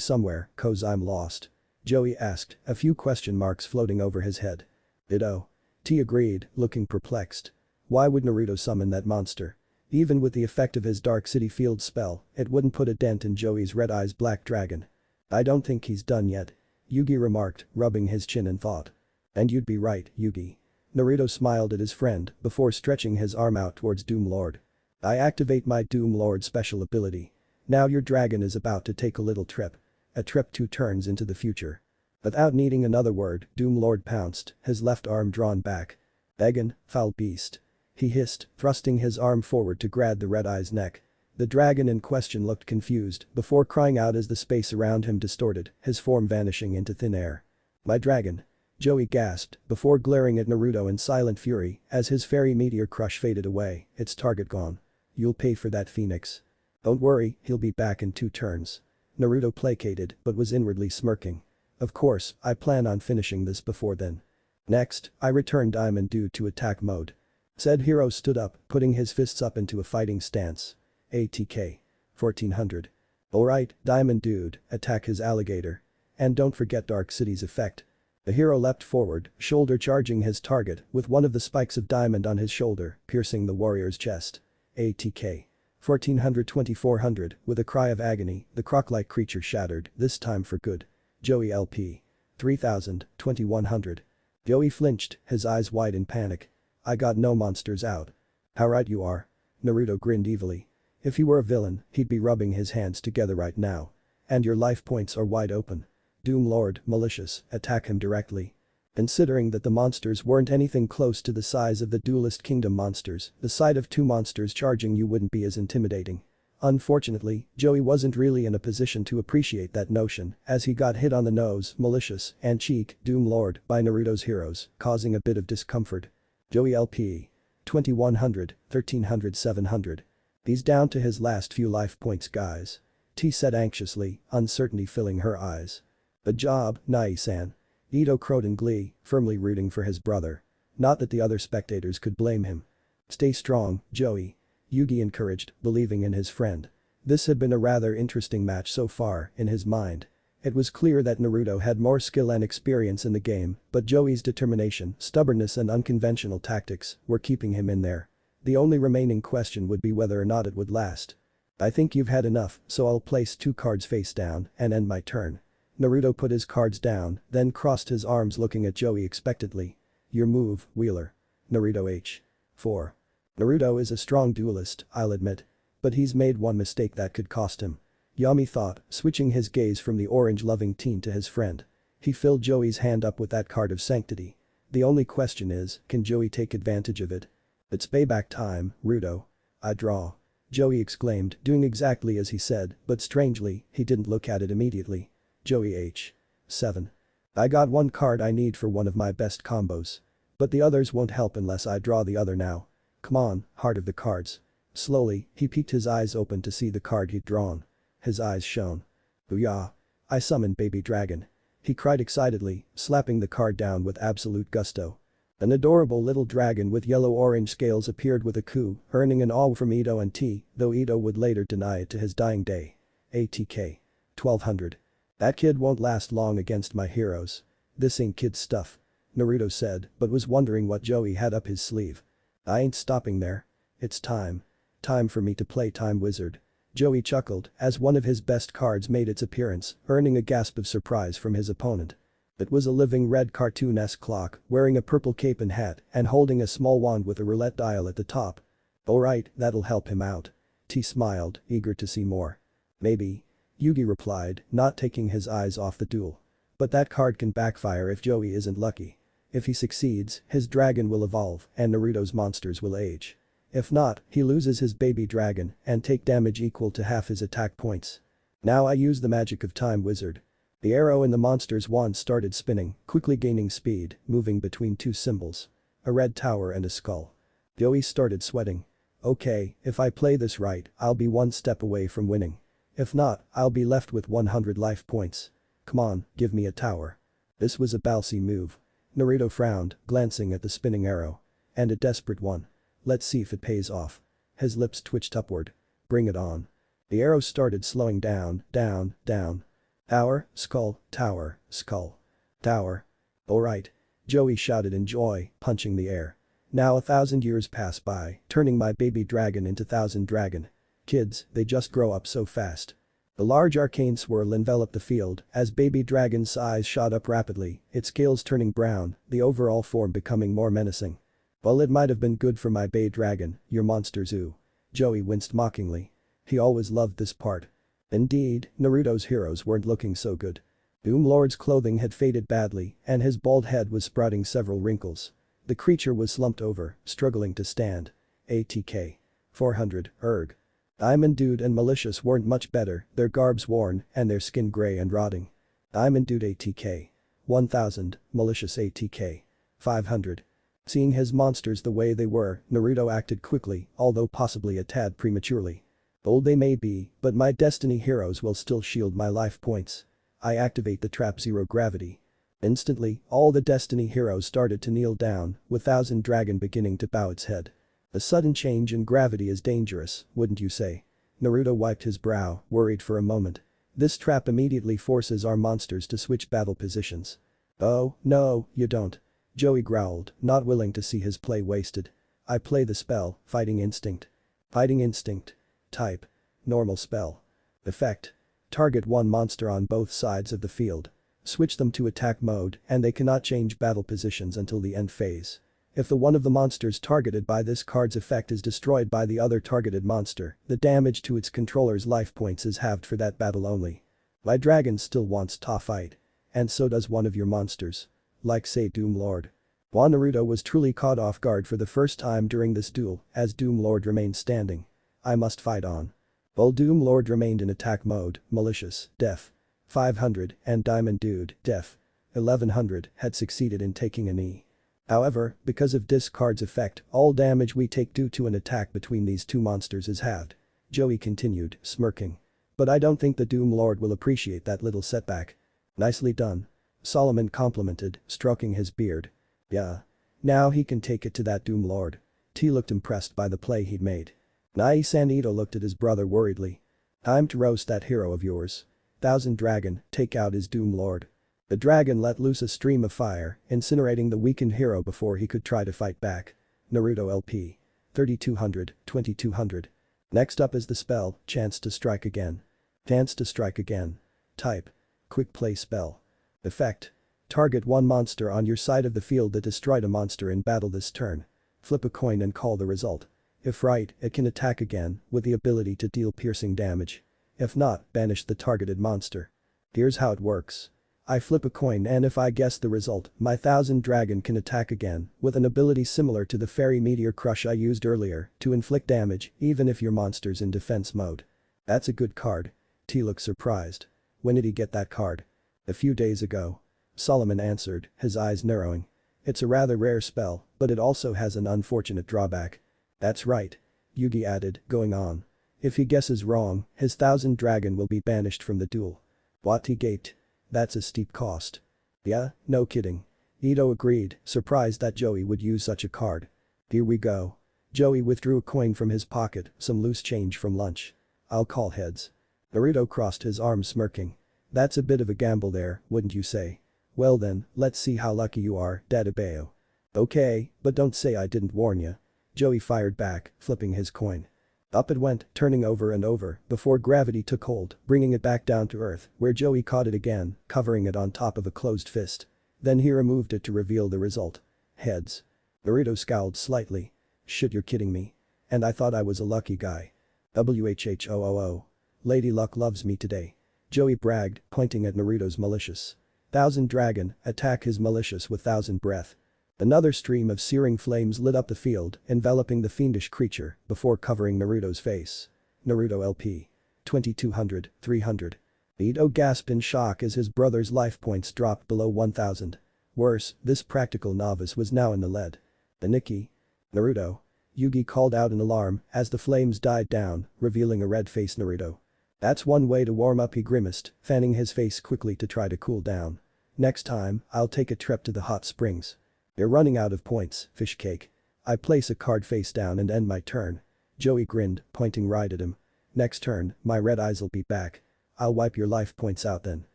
somewhere, 'cause I'm lost? Joey asked, a few question marks floating over his head. Ditto. T agreed, looking perplexed. Why would Naruto summon that monster? Even with the effect of his Dark City field spell, it wouldn't put a dent in Joey's Red Eye's black dragon. I don't think he's done yet. Yugi remarked, rubbing his chin in thought. And you'd be right, Yugi. Naruto smiled at his friend before stretching his arm out towards Doom Lord. I activate my Doom Lord special ability. Now your dragon is about to take a little trip. A trip 2 turns into the future. Without needing another word, Doom Lord pounced, his left arm drawn back. Egan, foul beast. He hissed, thrusting his arm forward to grab the Red Eye's neck. The dragon in question looked confused before crying out as the space around him distorted, his form vanishing into thin air. My dragon. Joey gasped before glaring at Naruto in silent fury as his fairy meteor crush faded away, its target gone. You'll pay for that, Phoenix. Don't worry, he'll be back in 2 turns. Naruto placated but was inwardly smirking. Of course, I plan on finishing this before then. Next, I return Diamond Dude to attack mode. Said hero stood up, putting his fists up into a fighting stance. ATK. 1400. Alright, Diamond Dude, attack his alligator. And don't forget Dark City's effect. The hero leapt forward, shoulder charging his target with one of the spikes of diamond on his shoulder, piercing the warrior's chest. ATK. 1400-2400, with a cry of agony, the croc-like creature shattered, this time for good. Joey LP. 3000-2100. Joey flinched, his eyes wide in panic. I got no monsters out. How right you are. Naruto grinned evilly. If he were a villain, he'd be rubbing his hands together right now. And your life points are wide open. Doom Lord, Malicious, attack him directly. Considering that the monsters weren't anything close to the size of the Duelist Kingdom monsters, the sight of 2 monsters charging you wouldn't be as intimidating. Unfortunately, Joey wasn't really in a position to appreciate that notion as he got hit on the nose, Malicious, and cheek, Doom Lord, by Naruto's heroes, causing a bit of discomfort. Joey LP. 2100, 1300, 700. He's down to his last few life points, guys. T said anxiously, uncertainty filling her eyes. Good job, Nai-san. Ito crowed in glee, firmly rooting for his brother. Not that the other spectators could blame him. Stay strong, Joey. Yugi encouraged, believing in his friend. This had been a rather interesting match so far, in his mind. It was clear that Naruto had more skill and experience in the game, but Joey's determination, stubbornness and unconventional tactics were keeping him in there. The only remaining question would be whether or not it would last. I think you've had enough, so I'll place 2 cards face down and end my turn. Naruto put his cards down, then crossed his arms looking at Joey expectantly. Your move, Wheeler. Naruto H. 4. Naruto is a strong duelist, I'll admit. But he's made one mistake that could cost him. Yami thought, switching his gaze from the orange-loving teen to his friend. He filled Joey's hand up with that card of sanctity. The only question is, can Joey take advantage of it? It's payback time, Rudo. I draw. Joey exclaimed, doing exactly as he said, but strangely, he didn't look at it immediately. Joey H. 7. I got 1 card I need for one of my best combos. But the others won't help unless I draw the other now. Come on, heart of the cards. Slowly, he peeked his eyes open to see the card he'd drawn. His eyes shone. Booyah. I summoned Baby Dragon. He cried excitedly, slapping the card down with absolute gusto. An adorable little dragon with yellow-orange scales appeared with a coo, earning an awe from Ito and T, though Ito would later deny it to his dying day. ATK. 1200. That kid won't last long against my heroes. This ain't kid stuff. Naruto said, but was wondering what Joey had up his sleeve. I ain't stopping there. It's time. Time for me to play Time Wizard. Joey chuckled as one of his best cards made its appearance, earning a gasp of surprise from his opponent. It was a living red cartoon-esque clock, wearing a purple cape and hat and holding a small wand with a roulette dial at the top. Alright, that'll help him out. T smiled, eager to see more. Maybe. Yugi replied, not taking his eyes off the duel. But that card can backfire if Joey isn't lucky. If he succeeds, his dragon will evolve and Naruto's monsters will age. If not, he loses his baby dragon and take damage equal to half his attack points. Now I use the magic of Time Wizard. The arrow in the monster's wand started spinning, quickly gaining speed, moving between 2 symbols. A red tower and a skull. Joey started sweating. Okay, if I play this right, I'll be 1 step away from winning. If not, I'll be left with 100 life points. Come on, give me a tower. This was a ballsy move. Naruto frowned, glancing at the spinning arrow. And a desperate one. Let's see if it pays off. His lips twitched upward. Bring it on. The arrow started slowing down, down, down. Tower, skull, tower, skull. Tower. Alright. Joey shouted in joy, punching the air. Now 1,000 years pass by, turning my baby dragon into 1,000 dragon. Kids, they just grow up so fast. The large arcane swirl enveloped the field as baby dragon's eyes shot up rapidly, its scales turning brown, the overall form becoming more menacing. Well, it might have been good for my bay dragon, your monsters ooh. Joey winced mockingly. He always loved this part. Indeed, Naruto's heroes weren't looking so good. Doom Lord's clothing had faded badly and his bald head was sprouting several wrinkles. The creature was slumped over, struggling to stand. ATK. 400, erg. Diamond Dude and Malicious weren't much better, their garbs worn and their skin gray and rotting. Diamond Dude ATK. 1000, Malicious ATK. 500. Seeing his monsters the way they were, Naruto acted quickly, although possibly a tad prematurely. Bold they may be, but my destiny heroes will still shield my life points. I activate the trap zero gravity. Instantly, all the destiny heroes started to kneel down, with Thousand Dragon beginning to bow its head. A sudden change in gravity is dangerous, wouldn't you say? Naruto wiped his brow, worried for a moment. This trap immediately forces our monsters to switch battle positions. Oh, no, you don't. Joey growled, not willing to see his play wasted. I play the spell, Fighting Instinct. Fighting Instinct. Type. Normal spell. Effect. Target one monster on both sides of the field. Switch them to attack mode and they cannot change battle positions until the end phase. If the one of the monsters targeted by this card's effect is destroyed by the other targeted monster, the damage to its controller's life points is halved for that battle only. My dragon still wants to fight. And so does one of your monsters. Like say Doom Lord. Naruto was truly caught off guard for the first time during this duel, as Doom Lord remained standing. I must fight on. While Doom Lord remained in attack mode, Malicious, Def. 500, and Diamond Dude, Def. 1100, had succeeded in taking a knee. However, because of this card's effect, all damage we take due to an attack between these two monsters is halved. Joey continued, smirking. But I don't think the Doom Lord will appreciate that little setback. Nicely done. Solomon complimented, stroking his beard. Yeah. Now he can take it to that Doom Lord. T looked impressed by the play he'd made. Nai-san Ito looked at his brother worriedly. Time to roast that hero of yours. Thousand Dragon, take out his Doom Lord. The dragon let loose a stream of fire, incinerating the weakened hero before he could try to fight back. Naruto LP. 3200, 2200. Next up is the spell, Chance to Strike Again. Chance to Strike Again. Type. Quick Play Spell. Effect. Target one monster on your side of the field that destroyed a monster in battle this turn. Flip a coin and call the result. If right, it can attack again, with the ability to deal piercing damage. If not, banish the targeted monster. Here's how it works. I flip a coin and if I guess the result, my Thousand Dragon can attack again, with an ability similar to the Fairy Meteor Crush I used earlier, to inflict damage, even if your monster's in defense mode. That's a good card. T looked surprised. When did he get that card? A few days ago. Solomon answered, his eyes narrowing. It's a rather rare spell, but it also has an unfortunate drawback. That's right. Yugi added, going on. If he guesses wrong, his Thousand Dragon will be banished from the duel. What, he gaped. That's a steep cost. Yeah, no kidding. Ito agreed, surprised that Joey would use such a card. Here we go. Joey withdrew a coin from his pocket, some loose change from lunch. I'll call heads. Naruto crossed his arms smirking. That's a bit of a gamble there, wouldn't you say? Well then, let's see how lucky you are, Dadabeo. Okay, but don't say I didn't warn you. Joey fired back, flipping his coin. Up it went, turning over and over, before gravity took hold, bringing it back down to earth, where Joey caught it again, covering it on top of a closed fist. Then he removed it to reveal the result. Heads. Naruto scowled slightly. Shit, you're kidding me. And I thought I was a lucky guy. WHHOOO. Lady Luck loves me today. Joey bragged, pointing at Naruto's Malicious. Thousand Dragon, attack his Malicious with Thousand Breath. Another stream of searing flames lit up the field, enveloping the fiendish creature, before covering Naruto's face. Naruto LP. 2200, 300. Ito gasped in shock as his brother's life points dropped below 1000. Worse, this practical novice was now in the lead. The Nikki. Naruto. Yugi called out in alarm as the flames died down, revealing a red-faced Naruto. That's one way to warm up, he grimaced, fanning his face quickly to try to cool down. Next time, I'll take a trip to the hot springs. You're running out of points, fish cake. I place a card face down and end my turn. Joey grinned, pointing right at him. Next turn, my red eyes'll be back. I'll wipe your life points out then.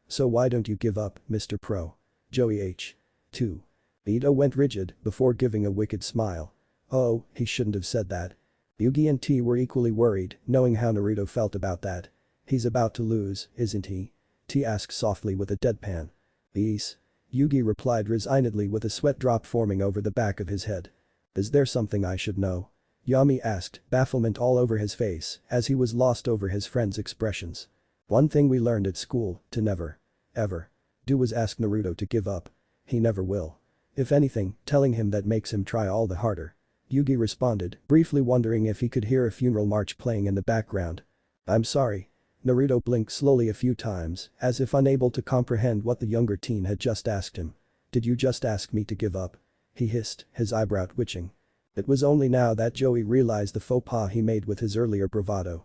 So why don't you give up, Mr. Pro? Joey H. 2. Ito went rigid before giving a wicked smile. Oh, he shouldn't have said that. Yugi and T were equally worried, knowing how Naruto felt about that. He's about to lose, isn't he? T asked softly with a deadpan. Yes. Yugi replied resignedly with a sweat drop forming over the back of his head. Is there something I should know? Yami asked, bafflement all over his face as he was lost over his friend's expressions. One thing we learned at school, to never, ever, do was ask Naruto to give up. He never will. If anything, telling him that makes him try all the harder. Yugi responded, briefly wondering if he could hear a funeral march playing in the background. I'm sorry. Naruto blinked slowly a few times, as if unable to comprehend what the younger teen had just asked him. "Did you just ask me to give up?" he hissed, his eyebrow twitching. It was only now that Joey realized the faux pas he made with his earlier bravado.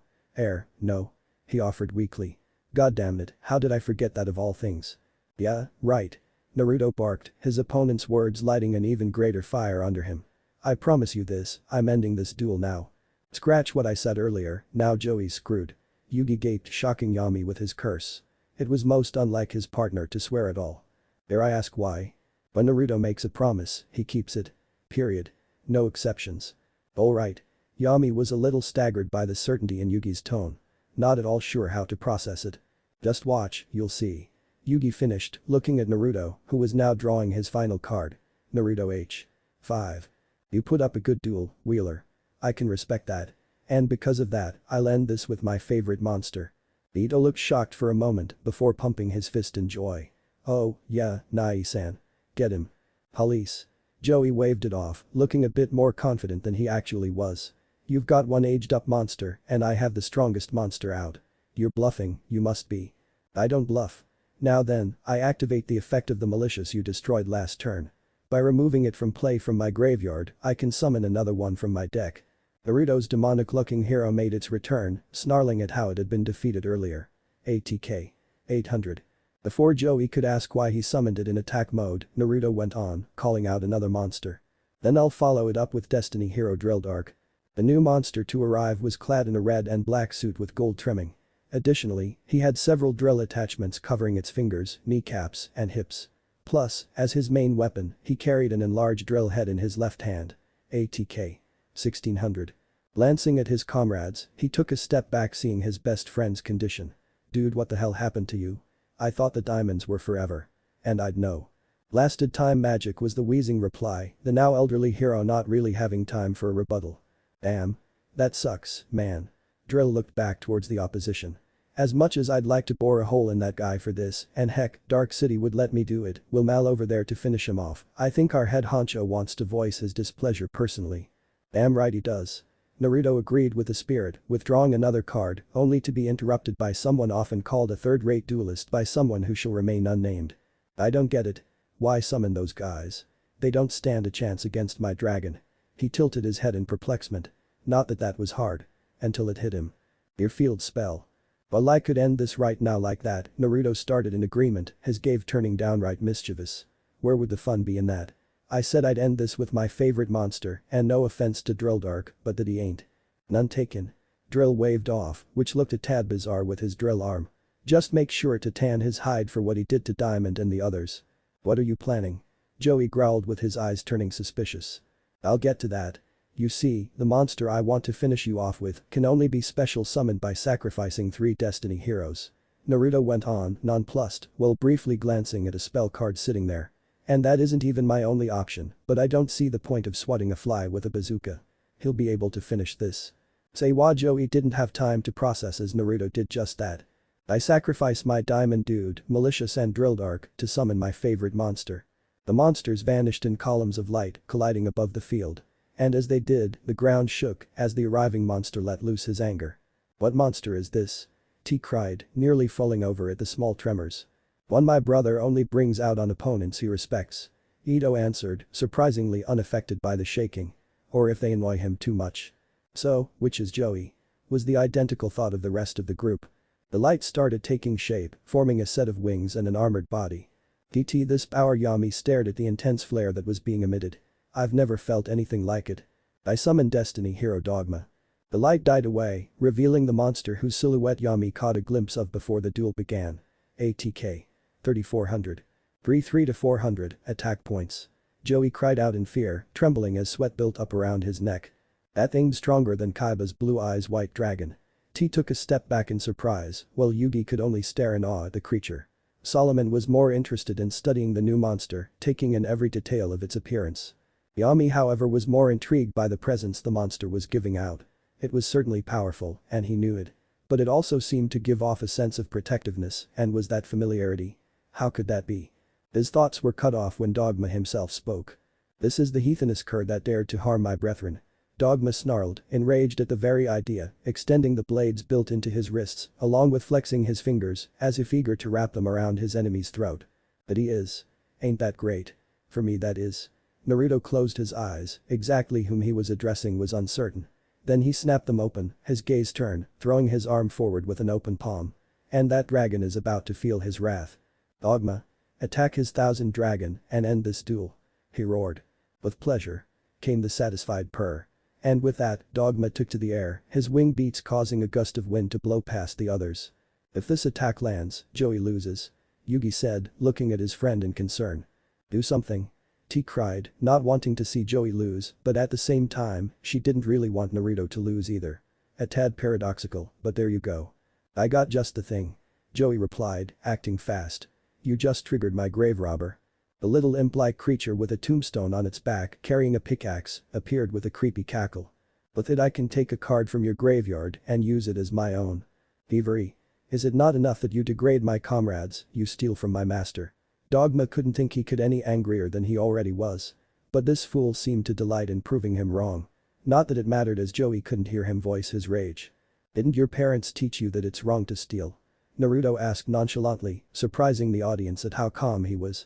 No. He offered weakly. "God damn it, how did I forget that of all things?" "Yeah, right." Naruto barked, his opponent's words lighting an even greater fire under him. "I promise you this, I'm ending this duel now." "Scratch what I said earlier, now Joey's screwed." Yugi gaped, shocking Yami with his curse. It was most unlike his partner to swear at all. Dare I ask why? When Naruto makes a promise, he keeps it. Period. No exceptions. Alright. Yami was a little staggered by the certainty in Yugi's tone. Not at all sure how to process it. "Just watch, you'll see." Yugi finished, looking at Naruto, who was now drawing his final card. Naruto H5. "You put up a good duel, Wheeler. I can respect that. And because of that, I'll end this with my favorite monster." Ito looked shocked for a moment before pumping his fist in joy. "Oh, yeah, Nai-san. Get him." "Police." Joey waved it off, looking a bit more confident than he actually was. "You've got one aged-up monster, and I have the strongest monster out. You're bluffing, you must be." "I don't bluff. Now then, I activate the effect of the Malicious you destroyed last turn. By removing it from play from my graveyard, I can summon another one from my deck." Naruto's demonic-looking hero made its return, snarling at how it had been defeated earlier. ATK. 800. Before Joey could ask why he summoned it in attack mode, Naruto went on, calling out another monster. "Then I'll follow it up with Destiny Hero Drill Dark." The new monster to arrive was clad in a red and black suit with gold trimming. Additionally, he had several drill attachments covering its fingers, kneecaps, and hips. Plus, as his main weapon, he carried an enlarged drill head in his left hand. ATK. 1600. Glancing at his comrades, he took a step back seeing his best friend's condition. "Dude, what the hell happened to you? I thought the diamonds were forever. And I'd know." "Lasted time magic," was the wheezing reply, the now elderly hero not really having time for a rebuttal. "Damn. That sucks, man." Drill looked back towards the opposition. "As much as I'd like to bore a hole in that guy for this, and heck, Dark City would let me do it, will Mal over there to finish him off. I think our head honcho wants to voice his displeasure personally." "Damn right he does." Naruto agreed with the spirit, withdrawing another card, only to be interrupted by someone often called a third-rate duelist by someone who shall remain unnamed. "I don't get it. Why summon those guys? They don't stand a chance against my dragon." He tilted his head in perplexment. Not that that was hard. Until it hit him. Your field spell. "Well, I could end this right now like that," Naruto started in agreement, his gaze turning downright mischievous. "Where would the fun be in that? I said I'd end this with my favorite monster, and no offense to Drill Dark, but that he ain't." "None taken." Drill waved off, which looked a tad bizarre with his drill arm. "Just make sure to tan his hide for what he did to Diamond and the others." "What are you planning?" Joey growled with his eyes turning suspicious. "I'll get to that. You see, the monster I want to finish you off with can only be special summoned by sacrificing 3 Destiny heroes." Naruto went on, nonplussed, while briefly glancing at a spell card sitting there. "And that isn't even my only option, but I don't see the point of swatting a fly with a bazooka. He'll be able to finish this." Seiwa Joey didn't have time to process as Naruto did just that. "I sacrifice my diamond dude, Malicious and Drill Dark, to summon my favorite monster." The monsters vanished in columns of light, colliding above the field. And as they did, the ground shook as the arriving monster let loose his anger. "What monster is this?" T cried, nearly falling over at the small tremors. "One my brother only brings out on opponents he respects." Ito answered, surprisingly unaffected by the shaking. "Or if they annoy him too much." "So, which is Joey?" was the identical thought of the rest of the group. The light started taking shape, forming a set of wings and an armored body. This power." Yami stared at the intense flare that was being emitted. "I've never felt anything like it. I summoned Destiny Hero Dogma." The light died away, revealing the monster whose silhouette Yami caught a glimpse of before the duel began. ATK. 3400. 3 to 400, attack points. Joey cried out in fear, trembling as sweat built up around his neck. "That thing's stronger than Kaiba's Blue Eyes White Dragon." T took a step back in surprise, while Yugi could only stare in awe at the creature. Solomon was more interested in studying the new monster, taking in every detail of its appearance. Yami, however, was more intrigued by the presence the monster was giving out. It was certainly powerful, and he knew it. But it also seemed to give off a sense of protectiveness, and was that familiarity? How could that be? His thoughts were cut off when Dogma himself spoke. "This is the heathenous cur that dared to harm my brethren." Dogma snarled, enraged at the very idea, extending the blades built into his wrists, along with flexing his fingers, as if eager to wrap them around his enemy's throat. But he is. Ain't that great? For me that is. Naruto closed his eyes, exactly whom he was addressing was uncertain. Then he snapped them open, his gaze turned, throwing his arm forward with an open palm. And that dragon is about to feel his wrath. Dogma. Attack his 1000 dragon and end this duel. He roared. With pleasure. Came the satisfied purr. And with that, Dogma took to the air, his wing beats causing a gust of wind to blow past the others. If this attack lands, Joey loses. Yugi said, looking at his friend in concern. Do something. T cried, not wanting to see Joey lose, but at the same time, she didn't really want Naruto to lose either. A tad paradoxical, but there you go. I got just the thing. Joey replied, acting fast. You just triggered my grave robber. The little imp-like creature with a tombstone on its back carrying a pickaxe appeared with a creepy cackle. With it I can take a card from your graveyard and use it as my own. Thievery. Is it not enough that you degrade my comrades, you steal from my master? Dogma couldn't think he could any angrier than he already was. But this fool seemed to delight in proving him wrong. Not that it mattered as Joey couldn't hear him voice his rage. Didn't your parents teach you that it's wrong to steal? Naruto asked nonchalantly, surprising the audience at how calm he was.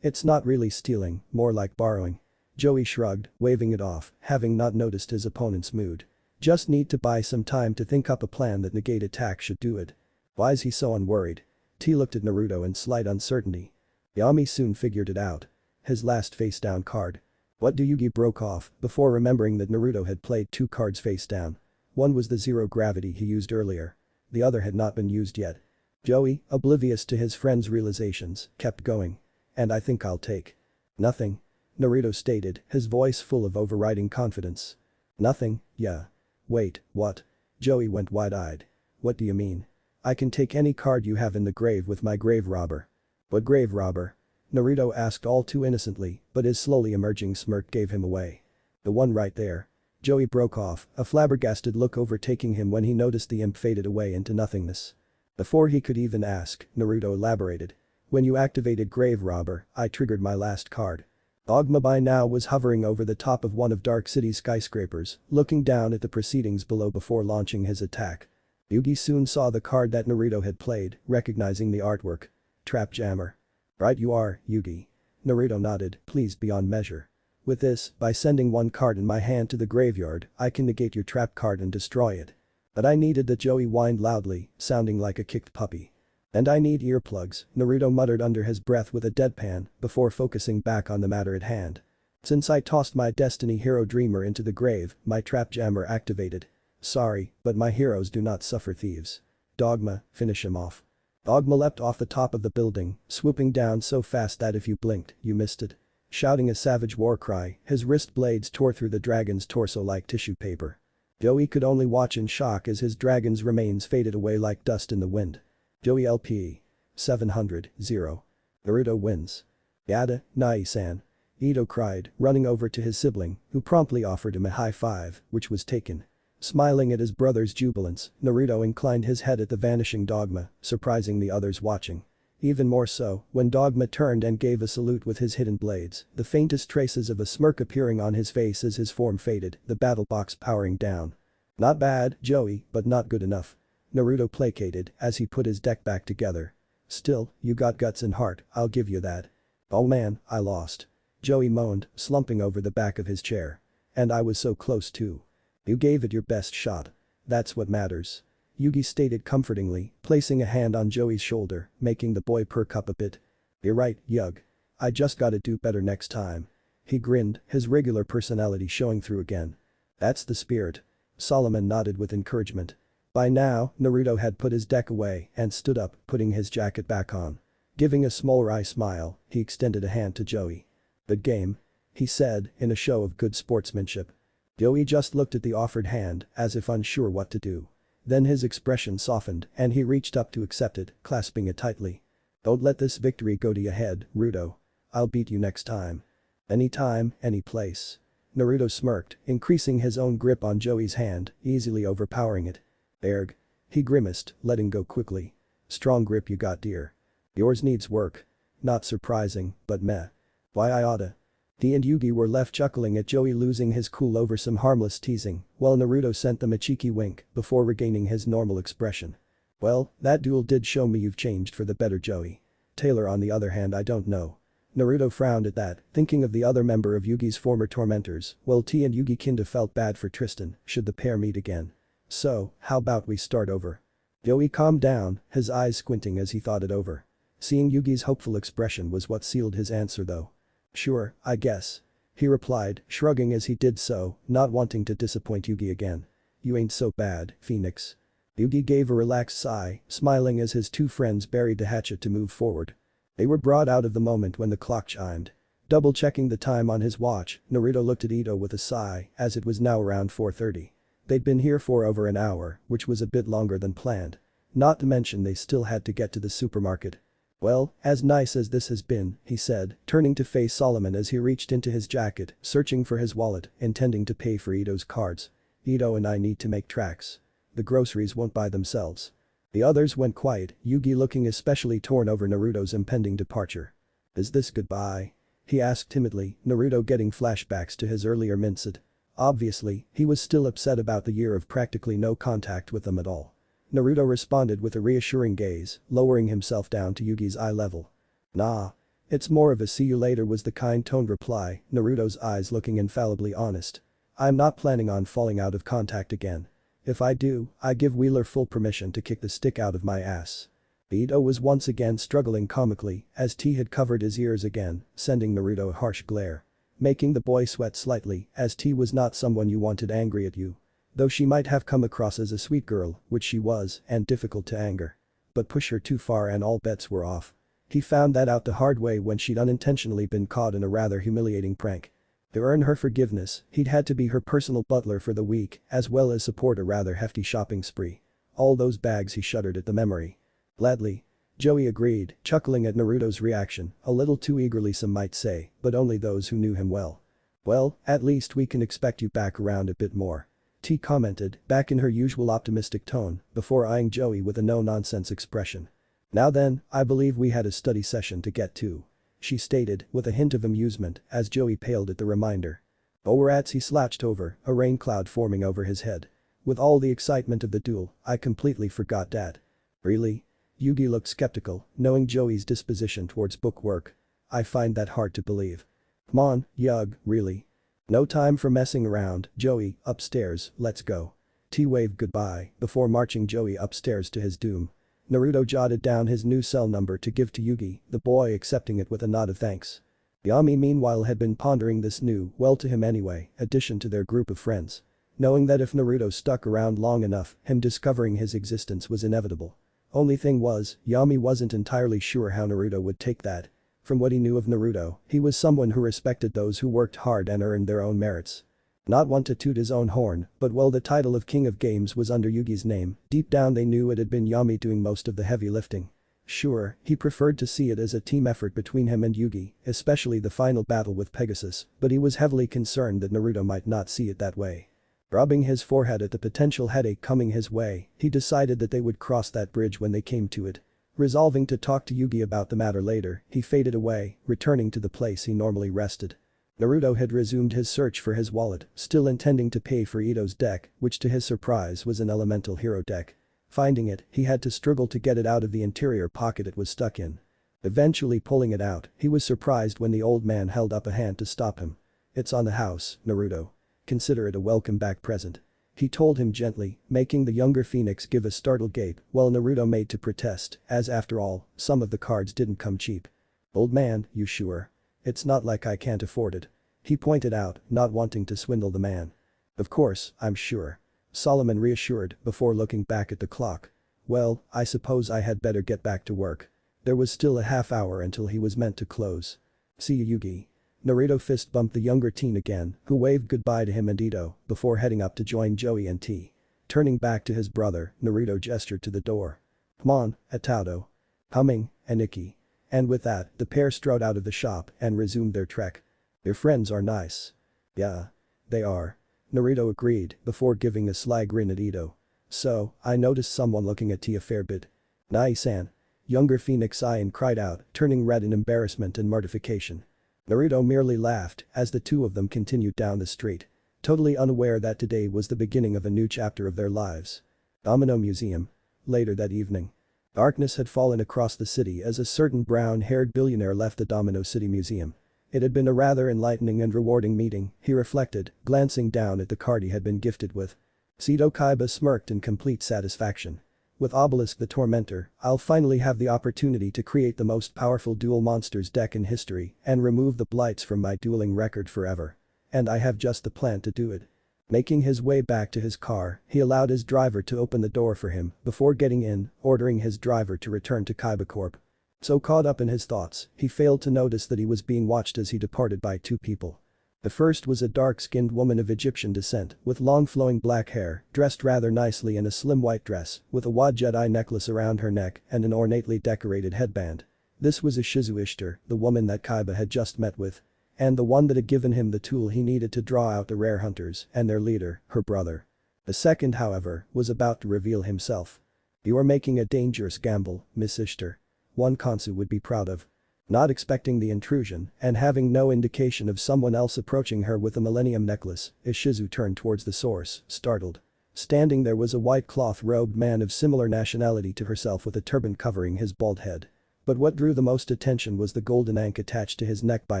It's not really stealing, more like borrowing. Joey shrugged, waving it off, having not noticed his opponent's mood. Just need to buy some time to think up a plan that negate attack should do it. Why is he so unworried? T looked at Naruto in slight uncertainty. Yami soon figured it out. His last face down card. What do Yugi broke off before remembering that Naruto had played 2 cards face down. One was the zero gravity he used earlier. The other had not been used yet. Joey, oblivious to his friend's realizations, kept going. And I think I'll take. Nothing. Naruto stated, his voice full of overriding confidence. Nothing, yeah. Wait, what? Joey went wide-eyed. What do you mean? I can take any card you have in the grave with my grave robber. What grave robber? Naruto asked all too innocently, but his slowly emerging smirk gave him away. The one right there. Joey broke off, a flabbergasted look overtaking him when he noticed the imp faded away into nothingness. Before he could even ask, Naruto elaborated. When you activated Grave Robber, I triggered my last card. Dogma by now was hovering over the top of one of Dark City's skyscrapers, looking down at the proceedings below before launching his attack. Yugi soon saw the card that Naruto had played, recognizing the artwork. Trap Jammer. Right you are, Yugi. Naruto nodded, pleased beyond measure. With this, by sending one card in my hand to the graveyard, I can negate your trap card and destroy it. But I needed that. Joey whined loudly, sounding like a kicked puppy. And I need earplugs, Naruto muttered under his breath with a deadpan, before focusing back on the matter at hand. Since I tossed my Destiny Hero Dreamer into the grave, my trap jammer activated. Sorry, but my heroes do not suffer thieves. Dogma, finish him off. Dogma leapt off the top of the building, swooping down so fast that if you blinked, you missed it. Shouting a savage war cry, his wrist blades tore through the dragon's torso like tissue paper. Joey could only watch in shock as his dragon's remains faded away like dust in the wind. Joey LP. 700, 0. Naruto wins. Yada, Nai-san. Ito cried, running over to his sibling, who promptly offered him a high five, which was taken. Smiling at his brother's jubilance, Naruto inclined his head at the vanishing Dogma, surprising the others watching. Even more so, when Dogma turned and gave a salute with his hidden blades, the faintest traces of a smirk appearing on his face as his form faded, the battle box powering down. Not bad, Joey, but not good enough. Naruto placated as he put his deck back together. Still, you got guts and heart, I'll give you that. Oh man, I lost. Joey moaned, slumping over the back of his chair. And I was so close too. You gave it your best shot. That's what matters. Yugi stated comfortingly, placing a hand on Joey's shoulder, making the boy perk up a bit. You're right, Yug. I just gotta do better next time. He grinned, his regular personality showing through again. That's the spirit. Solomon nodded with encouragement. By now, Naruto had put his deck away and stood up, putting his jacket back on. Giving a small wry smile, he extended a hand to Joey. Good game. He said, in a show of good sportsmanship. Joey just looked at the offered hand, as if unsure what to do. Then his expression softened and he reached up to accept it, clasping it tightly. Don't let this victory go to your head, Rudo. I'll beat you next time. Anytime, any place. Naruto smirked, increasing his own grip on Joey's hand, easily overpowering it. Erg. He grimaced, letting go quickly. Strong grip you got, dear. Yours needs work. Not surprising, but meh. Why I oughta. T and Yugi were left chuckling at Joey losing his cool over some harmless teasing, while Naruto sent them a cheeky wink before regaining his normal expression. Well, that duel did show me you've changed for the better, Joey. Taylor, on the other hand, I don't know. Naruto frowned at that, thinking of the other member of Yugi's former tormentors, while T and Yugi kinda felt bad for Tristan should the pair meet again. So, how about we start over? Joey calmed down, his eyes squinting as he thought it over. Seeing Yugi's hopeful expression was what sealed his answer though. Sure, I guess. He replied, shrugging as he did so, not wanting to disappoint Yugi again. You ain't so bad, Phoenix. Yugi gave a relaxed sigh, smiling as his two friends buried the hatchet to move forward. They were brought out of the moment when the clock chimed. Double-checking the time on his watch, Naruto looked at Ito with a sigh as it was now around 4:30. They'd been here for over an hour, which was a bit longer than planned. Not to mention they still had to get to the supermarket. Well, as nice as this has been, he said, turning to face Solomon as he reached into his jacket, searching for his wallet, intending to pay for Ito's cards. Ito and I need to make tracks. The groceries won't buy themselves. The others went quiet, Yugi looking especially torn over Naruto's impending departure. Is this goodbye? He asked timidly, Naruto getting flashbacks to his earlier minced. Obviously, he was still upset about the year of practically no contact with them at all. Naruto responded with a reassuring gaze, lowering himself down to Yugi's eye level. Nah. It's more of a see you later was the kind-toned reply, Naruto's eyes looking infallibly honest. I'm not planning on falling out of contact again. If I do, I give Wheeler full permission to kick the stick out of my ass. Ito was once again struggling comically as T had covered his ears again, sending Naruto a harsh glare. Making the boy sweat slightly as T was not someone you wanted angry at you. Though she might have come across as a sweet girl, which she was, and difficult to anger. But push her too far and all bets were off. He found that out the hard way when she'd unintentionally been caught in a rather humiliating prank. To earn her forgiveness, he'd had to be her personal butler for the week, as well as support a rather hefty shopping spree. All those bags, he shuddered at the memory. Gladly. Joey agreed, chuckling at Naruto's reaction, a little too eagerly some might say, but only those who knew him well. Well, at least we can expect you back around a bit more. T commented, back in her usual optimistic tone, before eyeing Joey with a no-nonsense expression. Now then, I believe we had a study session to get to. She stated, with a hint of amusement, as Joey paled at the reminder. Oh rats, he slouched over, a rain cloud forming over his head. With all the excitement of the duel, I completely forgot that. Really? Yugi looked skeptical, knowing Joey's disposition towards bookwork. I find that hard to believe. Come on, Yug, really? No time for messing around, Joey, upstairs, let's go. T waved goodbye before marching Joey upstairs to his doom. Naruto jotted down his new cell number to give to Yugi, the boy accepting it with a nod of thanks. Yami meanwhile had been pondering this new, well to him anyway, addition to their group of friends. Knowing that if Naruto stuck around long enough, him discovering his existence was inevitable. Only thing was, Yami wasn't entirely sure how Naruto would take that. From what he knew of Naruto, he was someone who respected those who worked hard and earned their own merits. Not one to toot his own horn, but while the title of King of Games was under Yugi's name, deep down they knew it had been Yami doing most of the heavy lifting. Sure, he preferred to see it as a team effort between him and Yugi, especially the final battle with Pegasus, but he was heavily concerned that Naruto might not see it that way. Rubbing his forehead at the potential headache coming his way, he decided that they would cross that bridge when they came to it. Resolving to talk to Yugi about the matter later, he faded away, returning to the place he normally rested. Naruto had resumed his search for his wallet, still intending to pay for Ito's deck, which to his surprise was an elemental hero deck. Finding it, he had to struggle to get it out of the interior pocket it was stuck in. Eventually pulling it out, he was surprised when the old man held up a hand to stop him. It's on the house, Naruto. Consider it a welcome back present. He told him gently, making the younger Phoenix give a startled gape while Naruto made to protest, as after all, some of the cards didn't come cheap. Old man, you sure? It's not like I can't afford it. He pointed out, not wanting to swindle the man. Of course, I'm sure. Solomon reassured before looking back at the clock. Well, I suppose I had better get back to work. There was still a half hour until he was meant to close. See you, Yugi. Naruto fist bumped the younger teen again, who waved goodbye to him and Ito before heading up to join Joey and T. Turning back to his brother, Naruto gestured to the door. Come on, Ataudo. Humming, Aniki. And with that, the pair strode out of the shop and resumed their trek. Your friends are nice. Yeah. They are. Naruto agreed before giving a sly grin at Ito. So, I noticed someone looking at T a fair bit. Nai-san. Younger Phoenix Ian cried out, turning red in embarrassment and mortification. Naruto merely laughed as the two of them continued down the street. Totally unaware that today was the beginning of a new chapter of their lives. Domino Museum. Later that evening. Darkness had fallen across the city as a certain brown-haired billionaire left the Domino City Museum. It had been a rather enlightening and rewarding meeting, he reflected, glancing down at the card he had been gifted with. Seto Kaiba smirked in complete satisfaction. With Obelisk the Tormentor, I'll finally have the opportunity to create the most powerful duel monsters deck in history and remove the blights from my dueling record forever. And I have just the plan to do it. Making his way back to his car, he allowed his driver to open the door for him before getting in, ordering his driver to return to Kaiba Corp. So caught up in his thoughts, he failed to notice that he was being watched as he departed by two people. The first was a dark-skinned woman of Egyptian descent with long flowing black hair, dressed rather nicely in a slim white dress, with a wad Jedi necklace around her neck and an ornately decorated headband. This was Ishizu Ishtar, the woman that Kaiba had just met with. And the one that had given him the tool he needed to draw out the rare hunters and their leader, her brother. The second, however, was about to reveal himself. You are making a dangerous gamble, Miss Ishtar. One Kansu would be proud of. Not expecting the intrusion and having no indication of someone else approaching her with a Millennium necklace, Ishizu turned towards the source, startled. Standing there was a white cloth-robed man of similar nationality to herself with a turban covering his bald head. But what drew the most attention was the golden ankh attached to his neck by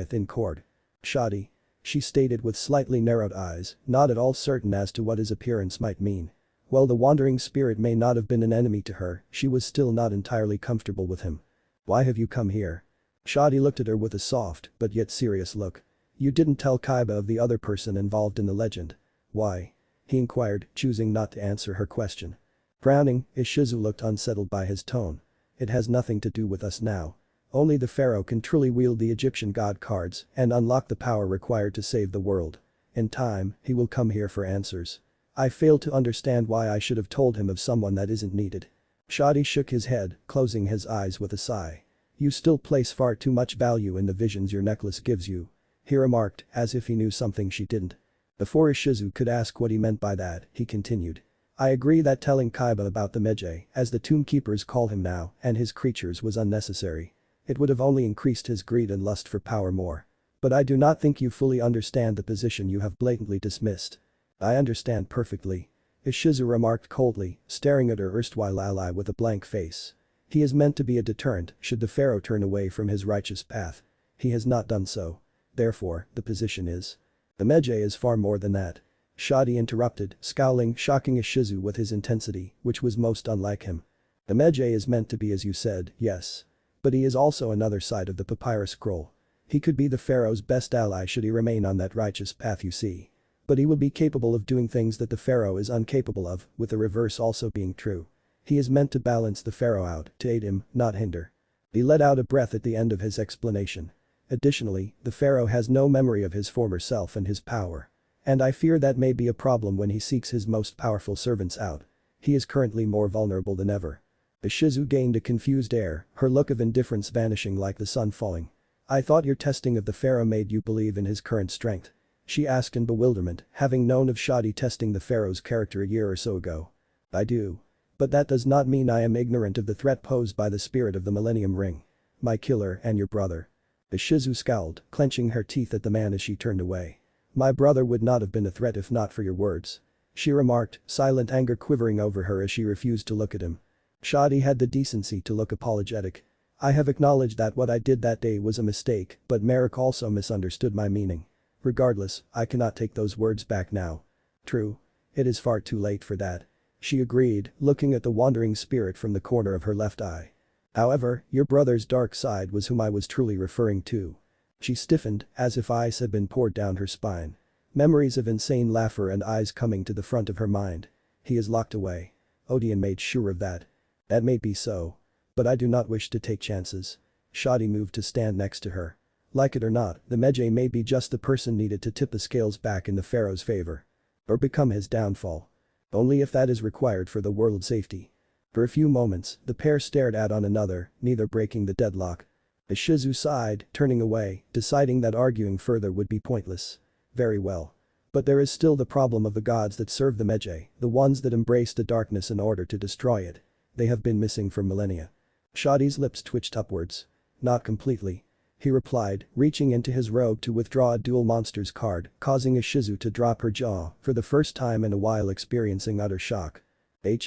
a thin cord. Shadi. She stated with slightly narrowed eyes, not at all certain as to what his appearance might mean. While the wandering spirit may not have been an enemy to her, she was still not entirely comfortable with him. Why have you come here? Shadi looked at her with a soft but yet serious look. You didn't tell Kaiba of the other person involved in the legend. Why? He inquired, choosing not to answer her question. Frowning, Ishizu looked unsettled by his tone. It has nothing to do with us now. Only the pharaoh can truly wield the Egyptian god cards and unlock the power required to save the world. In time, he will come here for answers. I fail to understand why I should have told him of someone that isn't needed. Shadi shook his head, closing his eyes with a sigh. You still place far too much value in the visions your necklace gives you. He remarked, as if he knew something she didn't. Before Ishizu could ask what he meant by that, he continued. I agree that telling Kaiba about the Meiji, as the Tomb Keepers call him now, and his creatures was unnecessary. It would have only increased his greed and lust for power more. But I do not think you fully understand the position you have blatantly dismissed. I understand perfectly. Ishizu remarked coldly, staring at her erstwhile ally with a blank face. He is meant to be a deterrent should the pharaoh turn away from his righteous path. He has not done so. Therefore, the position is. The Meiji is far more than that. Shadi interrupted, scowling, shocking Ishizu with his intensity, which was most unlike him. The Meiji is meant to be as you said, yes. But he is also another side of the papyrus scroll. He could be the pharaoh's best ally should he remain on that righteous path you see. But he would be capable of doing things that the pharaoh is incapable of, with the reverse also being true. He is meant to balance the pharaoh out, to aid him, not hinder. He let out a breath at the end of his explanation. Additionally, the pharaoh has no memory of his former self and his power. And I fear that may be a problem when he seeks his most powerful servants out. He is currently more vulnerable than ever. Ishizu gained a confused air, her look of indifference vanishing like the sun falling. I thought your testing of the pharaoh made you believe in his current strength. She asked in bewilderment, having known of Shadi testing the pharaoh's character a year or so ago. I do. But that does not mean I am ignorant of the threat posed by the spirit of the Millennium Ring. My killer and your brother. Ishizu scowled, clenching her teeth at the man as she turned away. My brother would not have been a threat if not for your words. She remarked, silent anger quivering over her as she refused to look at him. Shadi had the decency to look apologetic. I have acknowledged that what I did that day was a mistake, but Merrick also misunderstood my meaning. Regardless, I cannot take those words back now. True. It is far too late for that. She agreed, looking at the wandering spirit from the corner of her left eye. However, your brother's dark side was whom I was truly referring to. She stiffened, as if ice had been poured down her spine. Memories of insane laughter and eyes coming to the front of her mind. He is locked away. Odeon made sure of that. That may be so. But I do not wish to take chances. Shadi moved to stand next to her. Like it or not, the Meiji may be just the person needed to tip the scales back in the pharaoh's favor. Or become his downfall. Only if that is required for the world's safety. For a few moments, the pair stared at one another, neither breaking the deadlock. Ishizu sighed, turning away, deciding that arguing further would be pointless. Very well. But there is still the problem of the gods that serve the Meiji, the ones that embrace the darkness in order to destroy it. They have been missing for millennia. Shadi's lips twitched upwards. Not completely. he replied, reaching into his robe to withdraw a Duel Monsters card, causing Ishizu to drop her jaw, for the first time in a while experiencing utter shock.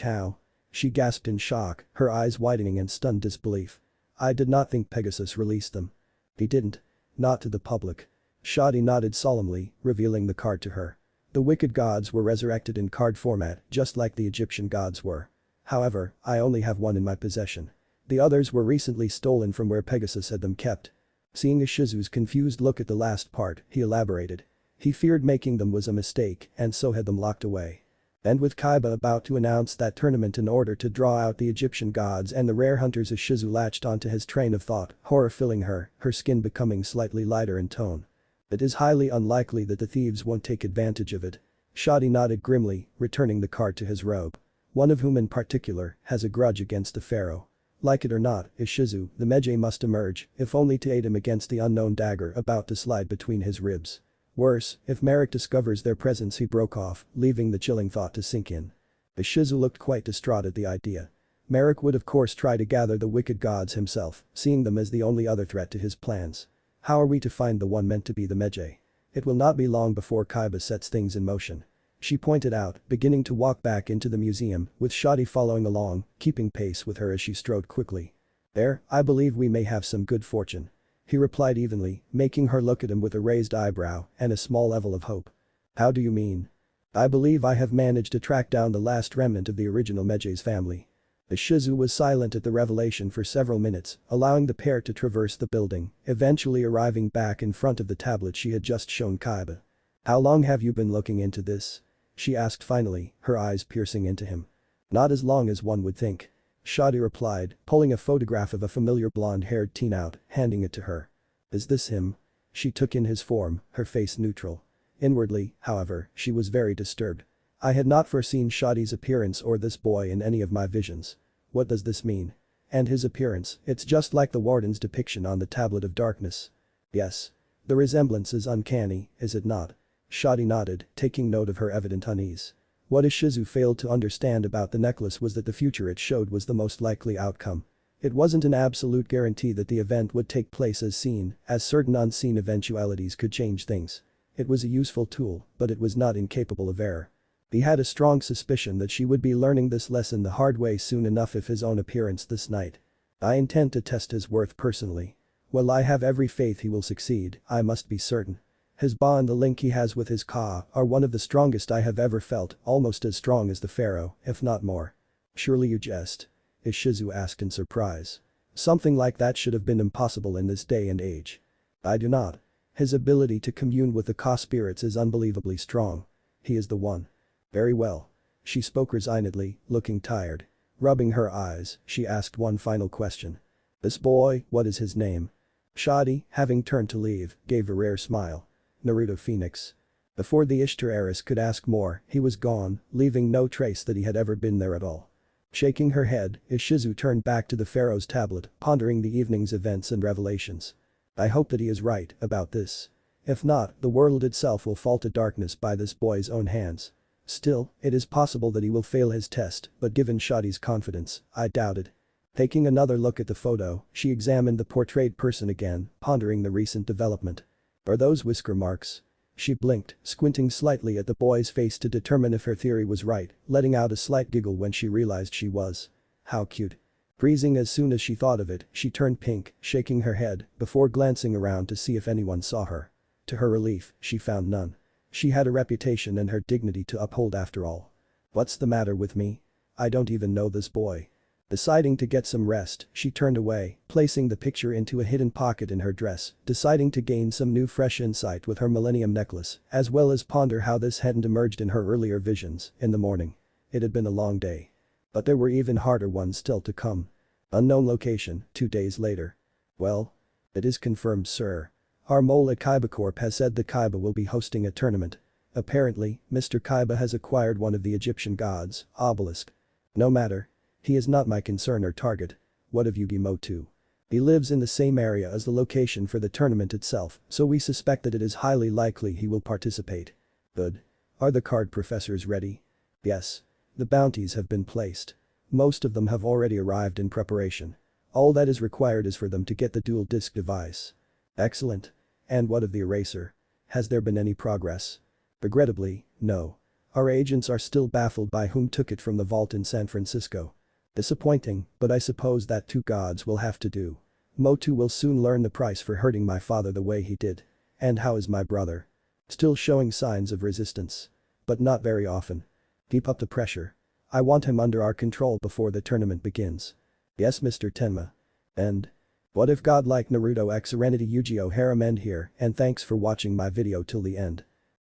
How? She gasped in shock, her eyes widening in stunned disbelief. I did not think Pegasus released them. He didn't. Not to the public. Shadi nodded solemnly, revealing the card to her. The wicked gods were resurrected in card format, just like the Egyptian gods were. However, I only have one in my possession. The others were recently stolen from where Pegasus had them kept. Seeing Ishizu's confused look at the last part, he elaborated. He feared making them was a mistake and so had them locked away. And with Kaiba about to announce that tournament in order to draw out the Egyptian gods and the rare hunters, Ishizu latched onto his train of thought, horror filling her skin becoming slightly lighter in tone. It is highly unlikely that the thieves won't take advantage of it. Shadi nodded grimly, returning the card to his robe. One of whom in particular has a grudge against the pharaoh. Like it or not, Ishizu, the Meiji must emerge, if only to aid him against the unknown dagger about to slide between his ribs. Worse, if Merrick discovers their presence, he broke off, leaving the chilling thought to sink in. Ishizu looked quite distraught at the idea. Merrick would of course try to gather the wicked gods himself, seeing them as the only other threat to his plans. How are we to find the one meant to be the Meiji? It will not be long before Kaiba sets things in motion. She pointed out, beginning to walk back into the museum, with Shadi following along, keeping pace with her as she strode quickly. There, I believe we may have some good fortune. He replied evenly, making her look at him with a raised eyebrow and a small level of hope. How do you mean? I believe I have managed to track down the last remnant of the original Meiji's family. Ishizu was silent at the revelation for several minutes, allowing the pair to traverse the building, eventually arriving back in front of the tablet she had just shown Kaiba. How long have you been looking into this? She asked finally, her eyes piercing into him. Not as long as one would think. Shadi replied, pulling a photograph of a familiar blonde-haired teen out, handing it to her. Is this him? She took in his form, her face neutral. Inwardly, however, she was very disturbed. I had not foreseen Shadi's appearance or this boy in any of my visions. What does this mean? And his appearance, it's just like the warden's depiction on the Tablet of Darkness. Yes. The resemblance is uncanny, is it not? Shadi nodded, taking note of her evident unease. What Ishizu failed to understand about the necklace was that the future it showed was the most likely outcome. It wasn't an absolute guarantee that the event would take place as seen, as certain unseen eventualities could change things. It was a useful tool, but it was not incapable of error. He had a strong suspicion that she would be learning this lesson the hard way soon enough if his own appearance this night. I intend to test his worth personally. While I have every faith he will succeed, I must be certain. His bond, the link he has with his Ka, are one of the strongest I have ever felt, almost as strong as the pharaoh, if not more. Surely you jest? Ishizu asked in surprise. Something like that should have been impossible in this day and age. I do not. His ability to commune with the Ka spirits is unbelievably strong. He is the one. Very well. She spoke resignedly, looking tired. Rubbing her eyes, she asked one final question. This boy, what is his name? Shadi, having turned to leave, gave a rare smile. Naruto Phoenix. Before the Ishtar heiress could ask more, he was gone, leaving no trace that he had ever been there at all. Shaking her head, Ishizu turned back to the pharaoh's tablet, pondering the evening's events and revelations. I hope that he is right about this. If not, the world itself will fall to darkness by this boy's own hands. Still, it is possible that he will fail his test, but given Shadi's confidence, I doubt it. Taking another look at the photo, she examined the portrayed person again, pondering the recent development. Are those whisker marks? She blinked, squinting slightly at the boy's face to determine if her theory was right, letting out a slight giggle when she realized she was. How cute. Freezing as soon as she thought of it, she turned pink, shaking her head, before glancing around to see if anyone saw her. To her relief, she found none. She had a reputation and her dignity to uphold after all. What's the matter with me? I don't even know this boy. Deciding to get some rest, she turned away, placing the picture into a hidden pocket in her dress, deciding to gain some new fresh insight with her Millennium necklace, as well as ponder how this hadn't emerged in her earlier visions. In the morning. It had been a long day. But there were even harder ones still to come. Unknown location, 2 days later. Well? It is confirmed, sir. Our mole at Kaiba Corp has said that Kaiba will be hosting a tournament. Apparently, Mr. Kaiba has acquired one of the Egyptian gods, Obelisk. No matter. He is not my concern or target. What of Yugioh? He lives in the same area as the location for the tournament itself, so we suspect that it is highly likely he will participate. Good. Are the card professors ready? Yes. The bounties have been placed. Most of them have already arrived in preparation. All that is required is for them to get the Duel Disk device. Excellent. And what of the eraser? Has there been any progress? Regrettably, no. Our agents are still baffled by whom took it from the vault in San Francisco. Disappointing, but I suppose that two gods will have to do. Motu will soon learn the price for hurting my father the way he did. And how is my brother? Still showing signs of resistance. But not very often. Keep up the pressure. I want him under our control before the tournament begins. Yes, Mr. Tenma. And? What if Godlike Naruto X Serenity Yu-Gi-Oh! Harem end here, and thanks for watching my video till the end.